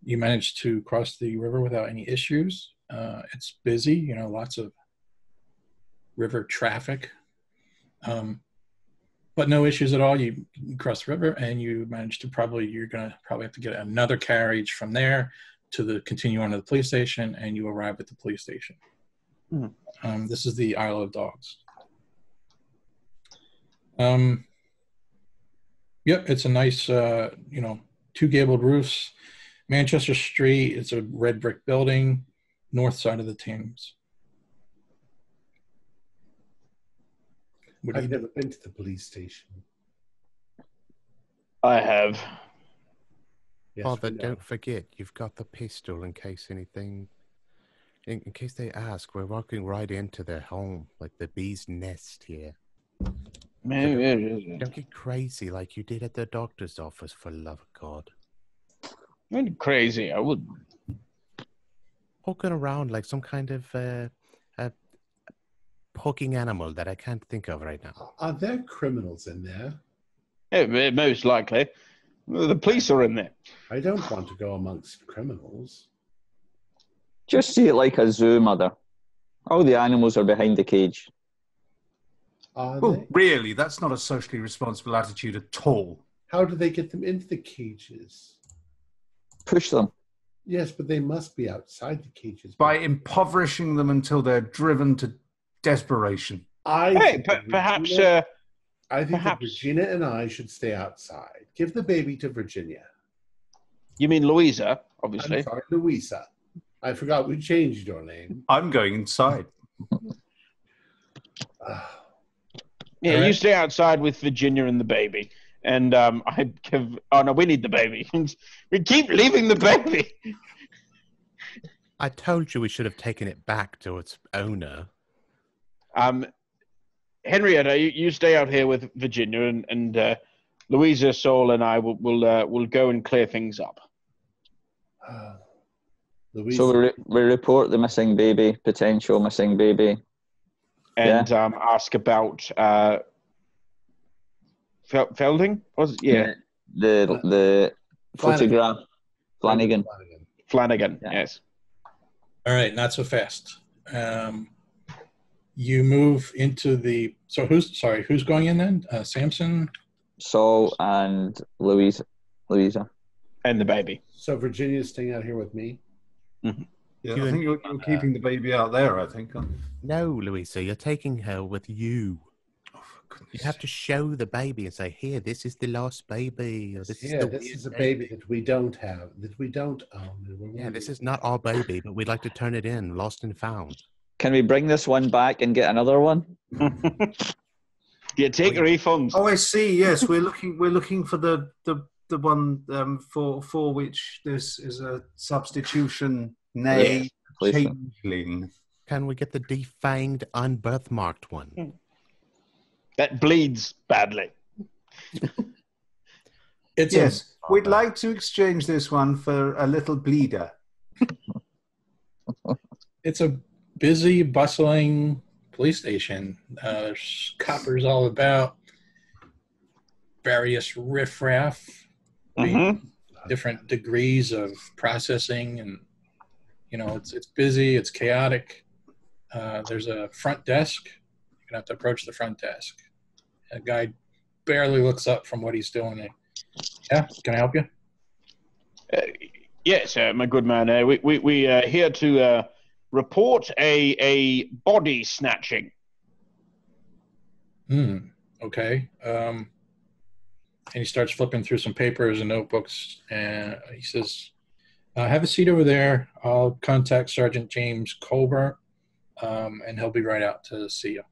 You managed to cross the river without any issues. It's busy, lots of river traffic, but no issues at all. You cross the river and you managed to you're going to probably have to get another carriage from there to continue on to the police station, and you arrive at the police station. This is the Isle of Dogs. Yep, it's a nice, two gabled roofs. Manchester Street, it's a red brick building, north side of the Thames. I've never been to the police station. I have. Yes, Father, we know. don't forget, you've got the pistol in case anything... In case they ask, we're walking right into their home, like the bee's nest here. Don't get crazy like you did at the doctor's office, for love of God. I'm crazy. I would. Poking around like some kind of poking animal that I can't think of right now. Are there criminals in there? Yeah, most likely. The police are in there. I don't want to go amongst criminals. Just see it like a zoo, Mother. All the animals are behind the cage. Are Oh, they? really? That's not a socially responsible attitude at all. How do they get them into the cages? Push them. Yes, but they must be outside the cages. By impoverishing them until they're driven to desperation. Hey, perhaps... I think that perhaps. Regina and I should stay outside. Give the baby to Virginia. You mean Louisa, obviously. I'm sorry, Louisa. I forgot we changed your name. I'm going inside. Yeah, All right. you stay outside with Virginia and the baby. And I give... Oh, no, we need the baby. We keep leaving the baby. I told you we should have taken it back to its owner. Henrietta, you stay out here with Virginia, and Louisa, Saul, and I will go and clear things up. Louisa. So we report the missing baby, potential missing baby. And ask about Felding? Was it? Yeah. The photograph. Flanagan. Flanagan, Yeah. yes. All right, not so fast. You move into the... So who's going in then? Samson? Saul and Louisa. And the baby. So Virginia's staying out here with me? Mm-hmm. Yeah, You I think and- you're keeping the baby out there, I think. No, Louisa, you're taking her with you. Oh, for goodness You have to show the baby and say, here, this is the lost baby. Or, this is the weird a baby that we don't have, that we don't own. And we're Yeah, wondering- this is not our baby, but we'd like to turn it in, lost and found. Can we bring this one back and get another one? Yeah, take refunds. Oh, I see. Yes, we're looking for the one for which this is a substitution, nay, Replacement. changeling. Can we get the defanged, unbirthmarked one? That bleeds badly. It's Yes, we'd like to exchange this one for a little bleeder. It's a busy, bustling police station. There's coppers all about, various riffraff, different degrees of processing, and it's busy, it's chaotic. There's a front desk. You're gonna have to approach the front desk. A guy barely looks up from what he's doing. Yeah, can I help you? Yes, my good man. We are here to report a body snatching. Okay. And he starts flipping through some papers and notebooks, and he says, have a seat over there. I'll contact Sergeant James Colbert, and he'll be right out to see you.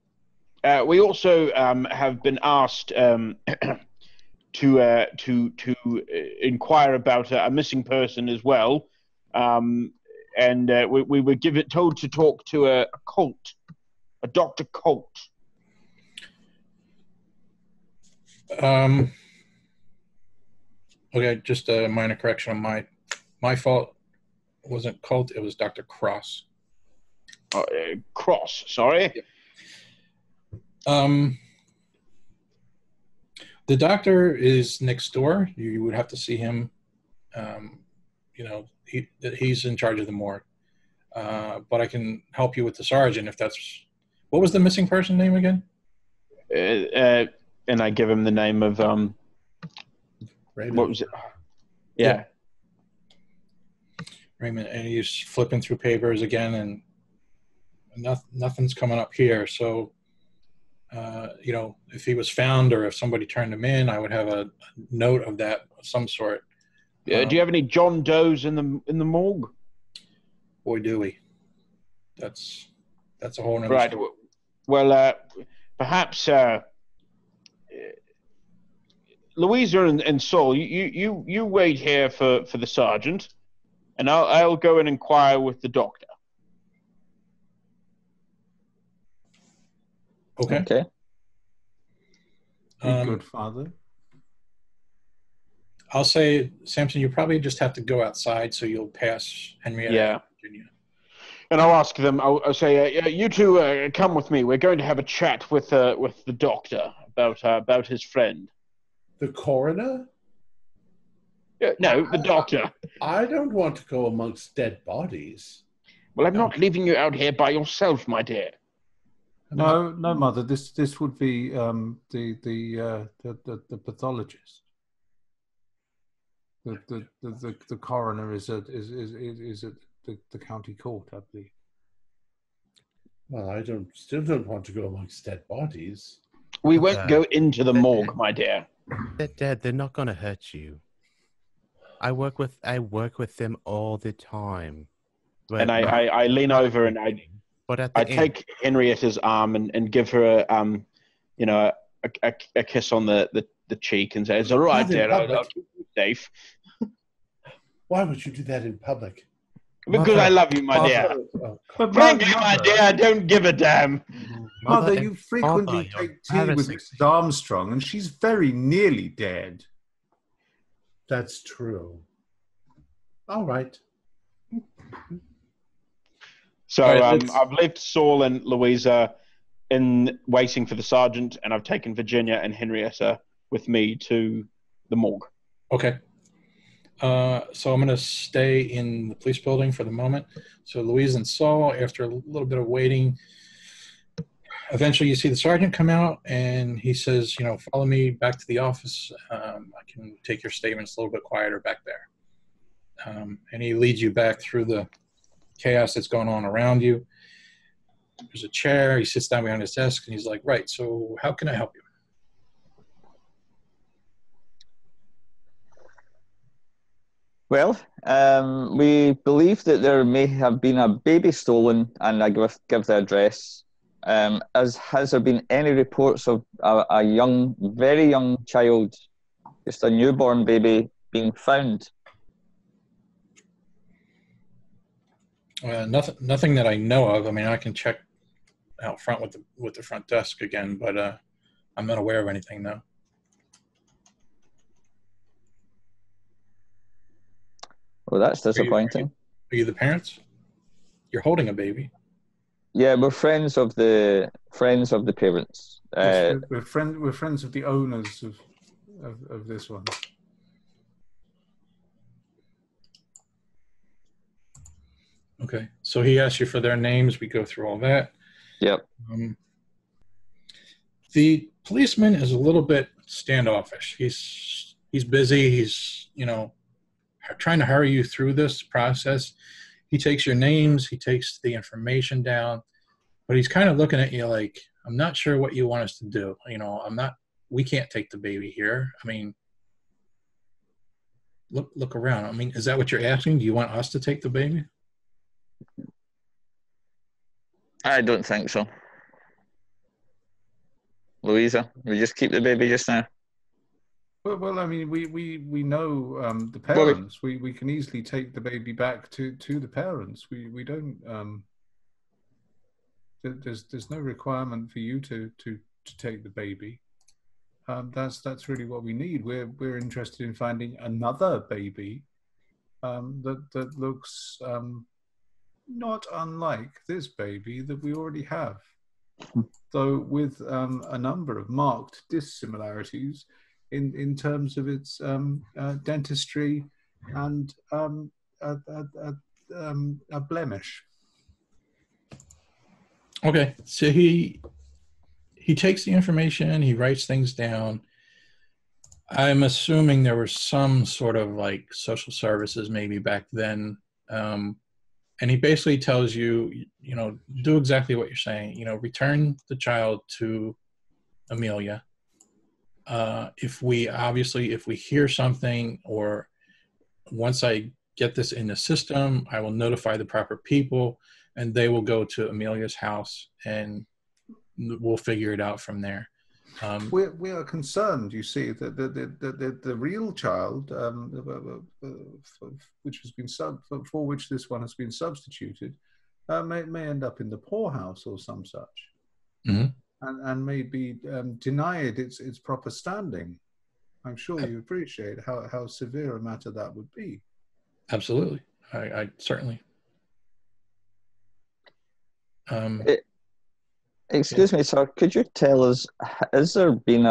We also have been asked to inquire about a missing person as well, and we were told to talk to a Colt, a Dr. Colt. Okay, just a minor correction on my fault. It wasn't Colt, it was Dr. Cross. Cross, sorry. The doctor is next door. You would have to see him. He's in charge of the morgue. But I can help you with the sergeant if that's... What was the missing person name again? And I give him the name of... Raymond. What was it? Yeah. Raymond, and he's flipping through papers again, and nothing's coming up here. So, if he was found or if somebody turned him in, I would have a note of that of some sort. Do you have any John Does in the morgue? Boy, do we. That's a whole nother Right. story. Well, perhaps Louisa and Saul, you wait here for the sergeant, and I'll go and inquire with the doctor. Okay. Okay. Be good, Father. I'll say, Samson, you probably just have to go outside, so you'll pass Henrietta and Virginia. And I'll ask them. I'll say, you two come with me. We're going to have a chat with the doctor about his friend. The coroner? No, the doctor. I don't want to go amongst dead bodies. Well, I'm not leaving you out here by yourself, my dear. No, Mother. This would be the pathologist. The coroner is at the county court, I believe. Well, I still don't want to go amongst dead bodies. We won't go into the morgue, my dear. They're dead. They're not going to hurt you. I work with them all the time. But, and I lean over and I take Henrietta's arm and give her a kiss on the cheek and say, "It's all right, dear. I'll keep you safe." Why would you do that in public? Because I love you, my dear. But Frankly, my dear, I don't give a damn. Mother, you frequently take tea with Mrs. Armstrong, and she's very nearly dead. That's true. All right. So I've left Saul and Louisa in waiting for the sergeant, and I've taken Virginia and Henrietta with me to the morgue. Okay. So I'm going to stay in the police building for the moment. So Louise and Saul, after a little bit of waiting, eventually you see the sergeant come out, and he says, follow me back to the office. I can take your statements a little bit quieter back there. And he leads you back through the chaos that's going on around you. There's a chair. He sits down behind his desk, and he's like, right, so how can I help you? Well, we believe that there may have been a baby stolen, and I give the address. Has there been any reports of a very young child, just a newborn baby, being found? Nothing that I know of. I mean, I can check out front with the front desk again, but I'm not aware of anything now. Well, that's disappointing. Are you the parents? You're holding a baby. Yeah, we're friends of the parents. Yes, we're friends of the owners of this one. Okay, so he asked you for their names. We go through all that. Yep. The policeman is a little bit standoffish. He's busy. He's trying to hurry you through this process. He takes your names. He takes the information down, but he's kind of looking at you like, I'm not sure what you want us to do. We can't take the baby here. I mean, look around. I mean, is that what you're asking? Do you want us to take the baby? I don't think so. Louisa, we just keep the baby just now. Well, I mean, we know the parents. We can easily take the baby back to the parents. We don't. There's no requirement for you to take the baby. That's really what we need. We're interested in finding another baby that looks not unlike this baby that we already have, though with a number of marked dissimilarities in terms of its dentistry and a blemish. Okay, so he takes the information, he writes things down. I'm assuming there were some sort of like social services maybe back then And he basically tells you, you know, do exactly what you're saying. You know, return the child to Amelia. If we hear something, or once I get this in the system, I will notify the proper people, and they will go to Amelia's house, and we'll figure it out from there. We are concerned, you see, that the real child, which has been for which this one has been substituted, may end up in the poorhouse or some such, and may be denied its proper standing. I'm sure you appreciate how severe a matter that would be. Absolutely, I certainly. Excuse me, sir. Could you tell us, has there been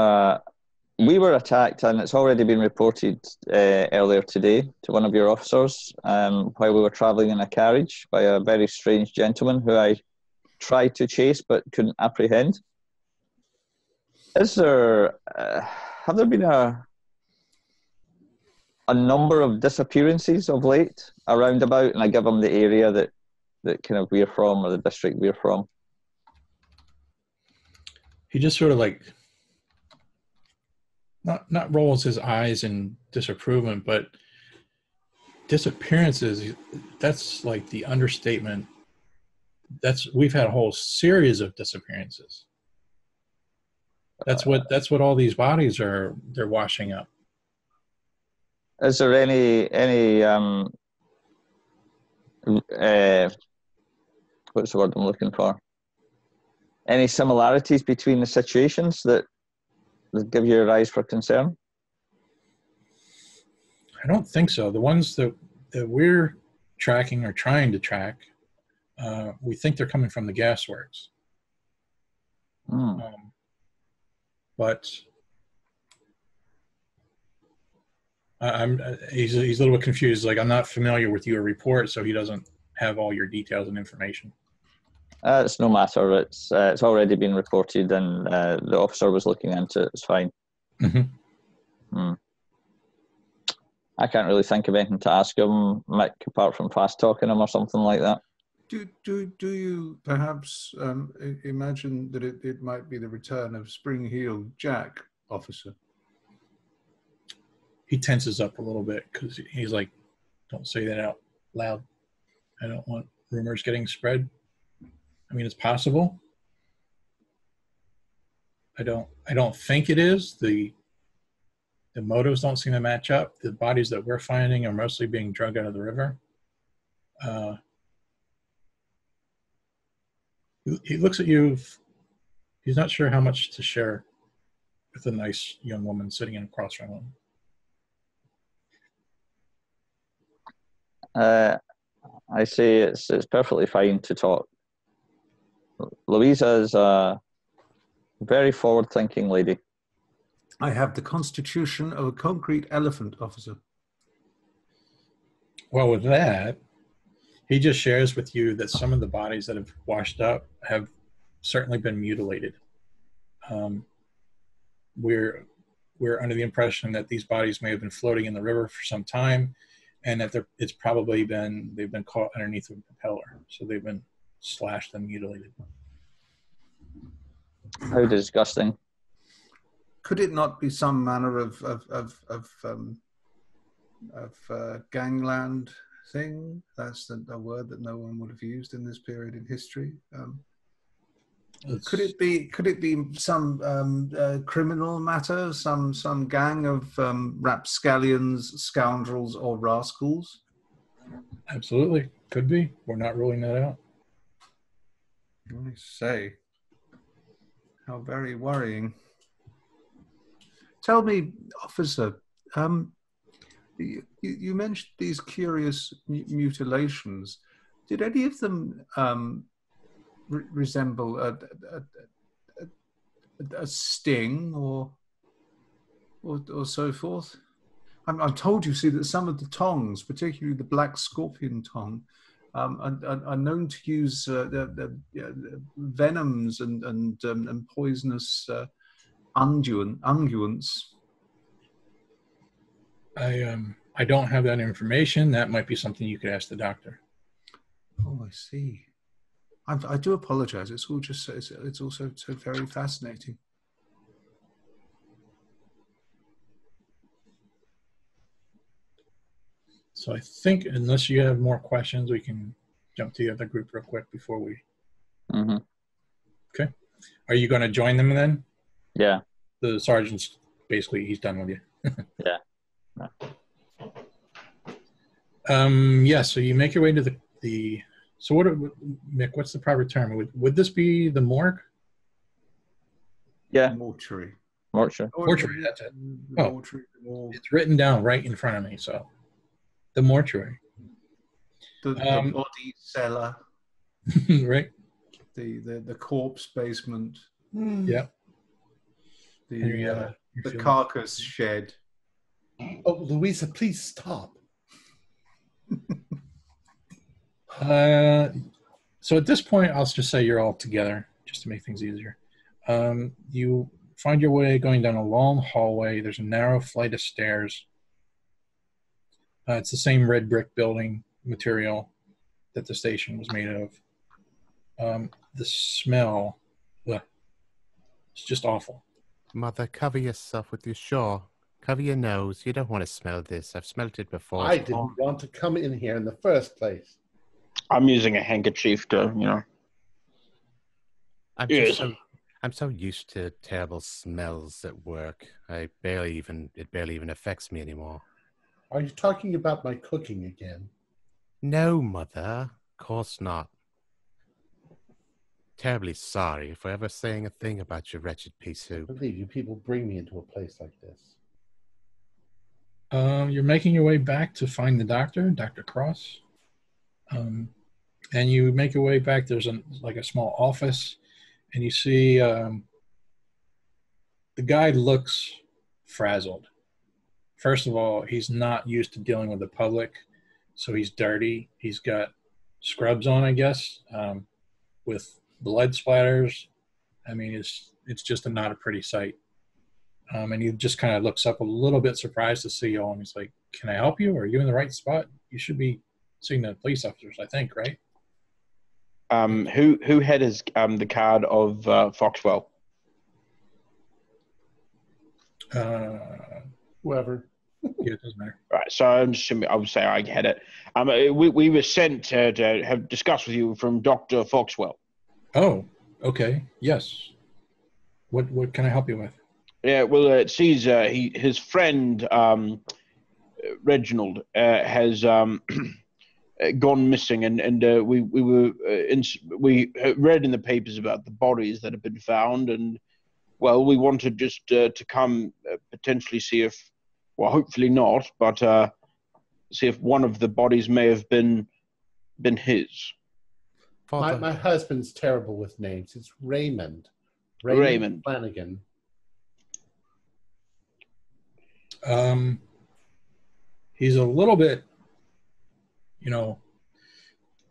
we were attacked, and it's already been reported earlier today to one of your officers while we were traveling in a carriage by a very strange gentleman who I tried to chase but couldn't apprehend. Is there, have there been a number of disappearances of late around about, and I give them the area that kind of we're from, or the district we're from? He just sort of like not rolls his eyes in disapproval, but disappearances, that's like the understatement. We've had a whole series of disappearances. That's what all these bodies they're washing up. Is there any what's the word I'm looking for? Any similarities between the situations that give you rise for concern? I don't think so. The ones that we're tracking or trying to track, we think they're coming from the gasworks. But he's a little bit confused. Like, I'm not familiar with your report, so he doesn't have all your details and information. It's no matter. It's already been reported, and the officer was looking into it. It's fine. I can't really think of anything to ask him, Mick, apart from fast talking him or something like that. Do you perhaps imagine that it might be the return of Spring-Heeled Jack, officer? He tenses up a little bit because he's like, don't say that out loud. I don't want rumors getting spread. I mean, it's possible. I don't think it is. The motives don't seem to match up. The bodies that we're finding are mostly being dragged out of the river. He looks at you. He's not sure how much to share with a nice young woman sitting across from him. I say it's perfectly fine to talk. Louisa is a very forward-thinking lady. I have the constitution of a concrete elephant, officer. Well, with that, he just shares with you that some of the bodies that have washed up have certainly been mutilated. We're under the impression that these bodies may have been floating in the river for some time, and that they've been caught underneath a propeller, so they've been slashed and mutilated. How disgusting! Could it not be some manner of gangland thing? That's a word that no one would have used in this period in history. Could it be some criminal matter, some gang of rapscallions, scoundrels, or rascals? Absolutely, could be. We're not ruling that out. I say, how very worrying. Tell me, officer, you mentioned these curious mutilations. Did any of them resemble a sting or so forth? I'm told, you see, that some of the tongs, particularly the black scorpion tongue, are known to use the venoms and poisonous unguents. I don't have that information. That might be something you could ask the doctor. Oh, I see. I do apologize. It's all just it's also so very fascinating. So I think unless you have more questions, we can jump to the other group real quick before we. Mm-hmm. Okay. Are you going to join them then? Yeah. The sergeant's basically he's done with you. Yeah. Yeah. So you make your way to the. So Mick? What's the proper term? Would this be the morgue? Yeah. Mortuary. Mortuary. That's it. Oh, Mortuary. it's written down right in front of me. So the mortuary. The body cellar. Right. The corpse basement. Yeah. The carcass shed. Oh, Louisa, please stop. So at this point, I'll just say you're all together, just to make things easier. You find your way going down a long hallway. There's a narrow flight of stairs. It's the same red brick building material that the station was made of. The smell, it's just awful. Mother, cover yourself with your shawl. Cover your nose. You don't want to smell this. I've smelled it before. I didn't want to come in here in the first place. I'm using a handkerchief to, I'm so used to terrible smells at work. It barely even affects me anymore. Are you talking about my cooking again? No, Mother. Of course not. Terribly sorry for ever saying a thing about your wretched pea I soup. believe you people bring me into a place like this. You're making your way back to find the doctor, Dr. Cross. And you make your way back. There's a small office, and you see the guy looks frazzled. First of all, he's not used to dealing with the public, so he's dirty. He's got scrubs on, I guess, with blood splatters. I mean, it's just not a pretty sight. And he just kind of looks up a little bit surprised to see you all, and he's like, "Can I help you? Are you in the right spot? You should be seeing the police officers, I think, right?" Who had his the card of Foxwell? Whoever. Yeah, it doesn't matter. Right, so I'm assuming I would say I had it. We were sent to have discussed with you from Dr. Foxwell. Oh, okay. Yes. What can I help you with? Yeah, well, it seems his friend Reginald has gone missing, and we read in the papers about the bodies that have been found, and well, we wanted just to come potentially see if, well, hopefully not, but see if one of the bodies may have been his. My husband's terrible with names. It's Raymond. Raymond Flanagan. He's a little bit,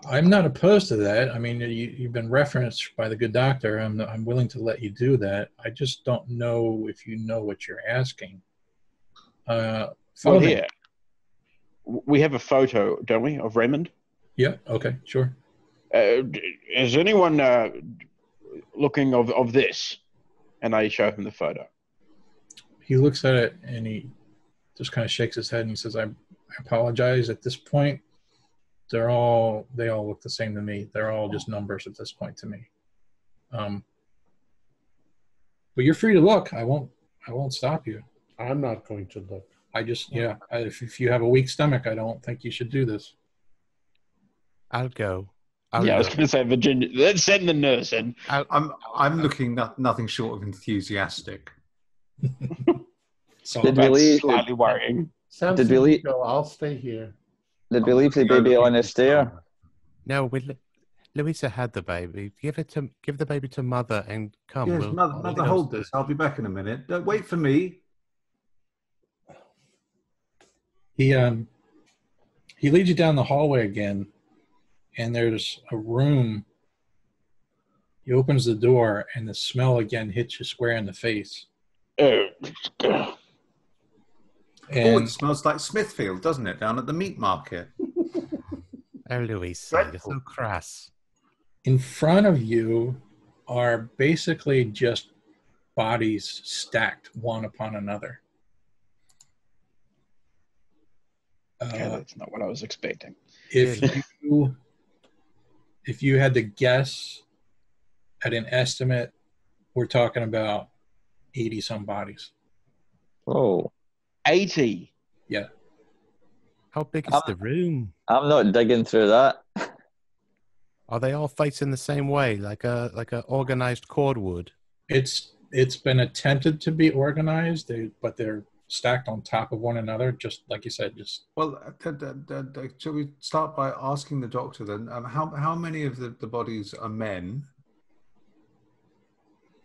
I'm not opposed to that. I mean, you've been referenced by the good doctor. I'm willing to let you do that. I just don't know if you know what you're asking. Well, here, we have a photo, don't we, of Raymond? Yeah, okay, sure. Is anyone looking of this? And I show him the photo. He looks at it and he just kind of shakes his head and he says, I apologize. At this point, they all look the same to me. They're all just numbers at this point to me. But you're free to look. I won't stop you. I'm not going to look. If you have a weak stomach, I don't think you should do this. I'll go. I was going to say, Virginia, let's send the nurse in. I'm looking nothing short of enthusiastic. So that's slightly worrying. Samson, Did we leave? go. I'll stay here. Did we leave the baby on the stair? No, Louisa had the baby. Give the baby to Mother and come. Yes, Mother, hold this. I'll be back in a minute. Don't wait for me. He leads you down the hallway again, and there's a room. He opens the door, and the smell again hits you square in the face. Oh, it smells like Smithfield, doesn't it, down at the meat market? Oh, Louisa, you're Dreadful. so crass. In front of you are basically just bodies stacked one upon another. Okay, that's not what I was expecting. If you had to guess at an estimate, we're talking about 80 some bodies. Oh, 80. Yeah. How big is the room? I'm not digging through that. Are they all facing the same way, like a organized cordwood? It's been attempted to be organized, but they're stacked on top of one another, just like you said. Just Well, shall we start by asking the doctor then? How many of the bodies are men?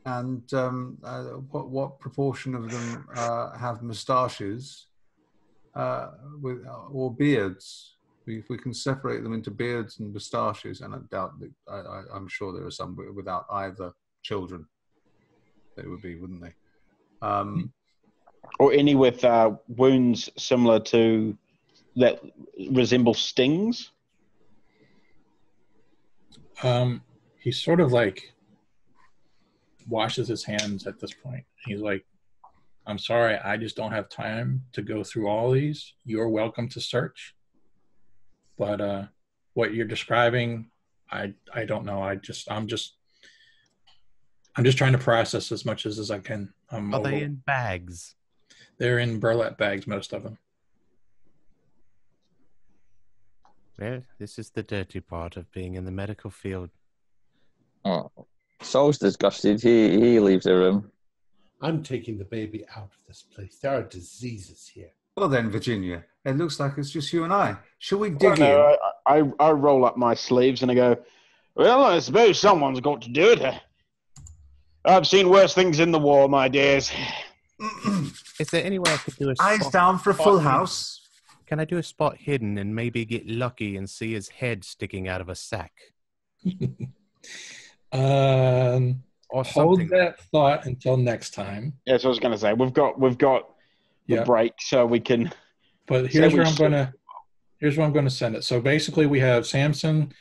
And what proportion of them have moustaches or beards? If we can separate them into beards and moustaches, and I doubt that I'm sure there are some without either children. They would be, wouldn't they? Or any with wounds similar to that resemble stings. he sort of like washes his hands at this point. He's like, I'm sorry, I just don't have time to go through all these. You're welcome to search. But what you're describing, I don't know. I'm just trying to process as much as I can. Are they in bags? They're in burlap bags, most of them. Well, this is the dirty part of being in the medical field. Oh, Saul's disgusted. He leaves the room. I'm taking the baby out of this place. There are diseases here. Well then, Virginia, it looks like it's just you and I. Shall we dig in? I roll up my sleeves and I go, well, I suppose someone's got to do it. I've seen worse things in the war, my dears. Is there any way I could do a Eyes spot down for a full hidden? house. Can I do a spot hidden and maybe get lucky and see his head sticking out of a sack? Or Hold something. that thought until next time. Yes, I was going to say we've got the break, so we can. But here's where I'm going to send it. So basically, we have Samson,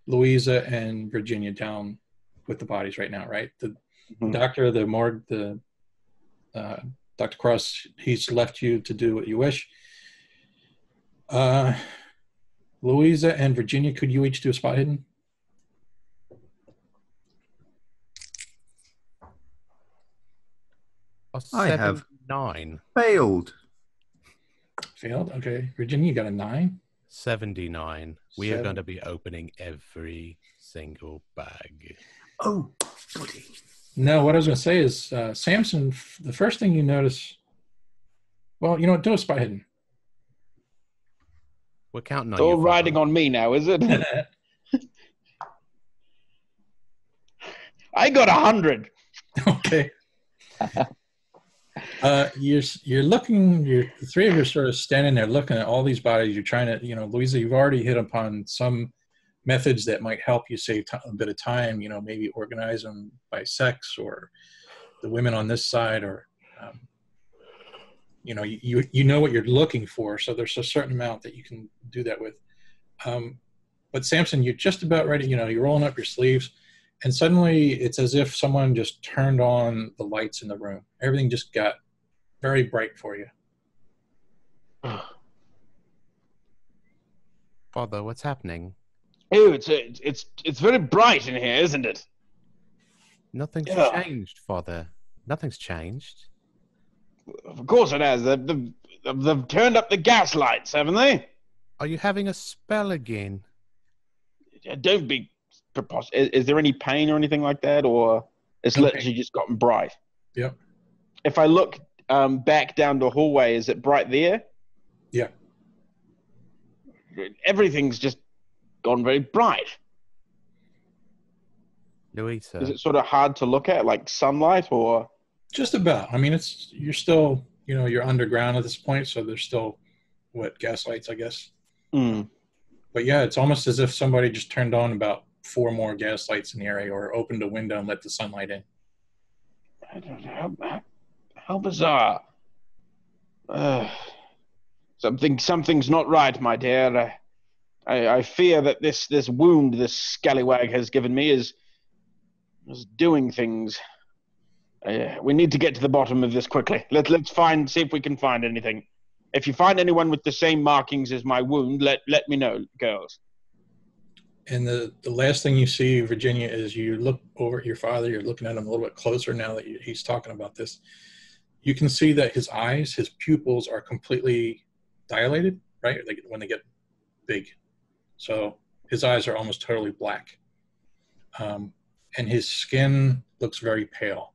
Louisa, and Virginia down with the bodies right now, right? The doctor, the morgue, Dr. Cross, he's left you to do what you wish. Louisa and Virginia, could you each do a spot hidden? I have 9. failed. Failed. Okay. Virginia, you got a 9. 79. We are going to be opening every single bag. Oh, buddy. No, what I was going to say is, Samson, the first thing you notice, well, you know what, do a spot hidden. We're counting on It's all you. riding on me now, is it? I got 100. Okay. You're looking. The three of you are sort of standing there looking at all these bodies. You're trying to, Louisa, you've already hit upon some methods that might help you save a bit of time. Maybe organize them by sex, or the women on this side, or you know what you're looking for. So there's a certain amount that you can do that with. But Samson, you're just about ready. You're rolling up your sleeves. And suddenly, it's as if someone just turned on the lights in the room. Everything just got very bright for you. Father, what's happening? Oh, it's very bright in here, isn't it? Nothing's changed, Father. Nothing's changed. Of course it has. They've turned up the gas lights, haven't they? Are you having a spell again? Don't be preposterous. Is there any pain or anything like that, or it's literally just gotten bright? Yep. If I look back down the hallway, is it bright there? Yeah. Everything's just gone very bright. Louisa. Is it sort of hard to look at, like sunlight, or? Just about. I mean, you're still, you're underground at this point, so there's still, gas lights, I guess. Mm. But yeah, it's almost as if somebody just turned on about 4 more gas lights in the area, or opened a window and let the sunlight in. I don't know. How bizarre. Something's not right, my dear. I fear that this wound this scallywag has given me is doing things. We need to get to the bottom of this quickly. Let's see if we can find anything. If you find anyone with the same markings as my wound, let me know, girls. And the last thing you see, Virginia, is you look over at your father. You're looking at him a little bit closer now that he's talking about this. You can see that his eyes, his pupils are completely dilated, right? Like when they get big. So his eyes are almost totally black. And his skin looks very pale.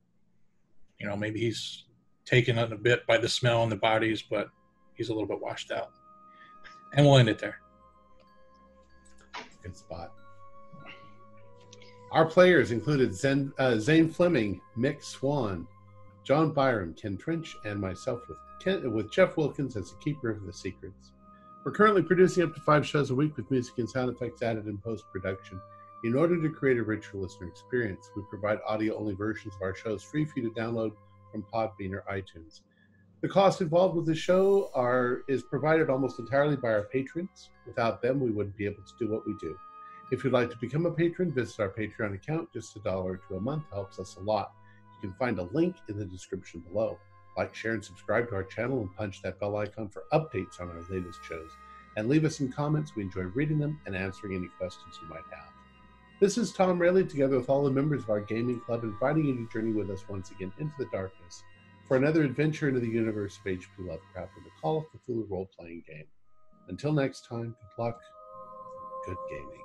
You know, maybe he's taken a bit by the smell and the bodies, but he's a little bit washed out. And we'll end it there. Good spot. Our players included Zane Fleming, Mick Swan, John Byram, Ken Trench, and myself with Jeff Wilkins as the keeper of the secrets. We're currently producing up to 5 shows a week with music and sound effects added in post-production. In order to create a richer listener experience, we provide audio-only versions of our shows free for you to download from Podbean or iTunes. The cost involved with the show is provided almost entirely by our patrons. Without them, we wouldn't be able to do what we do. If you'd like to become a patron, visit our Patreon account. Just $1 or $2 a month helps us a lot. You can find a link in the description below. Like, share, and subscribe to our channel and punch that bell icon for updates on our latest shows. And leave us some comments. We enjoy reading them and answering any questions you might have. This is Tom Rayleigh, together with all the members of our gaming club, inviting you to journey with us once again into the darkness for another adventure into the universe of H.P. Lovecraft and the Call of Cthulhu role-playing game. Until next time, good luck, good gaming.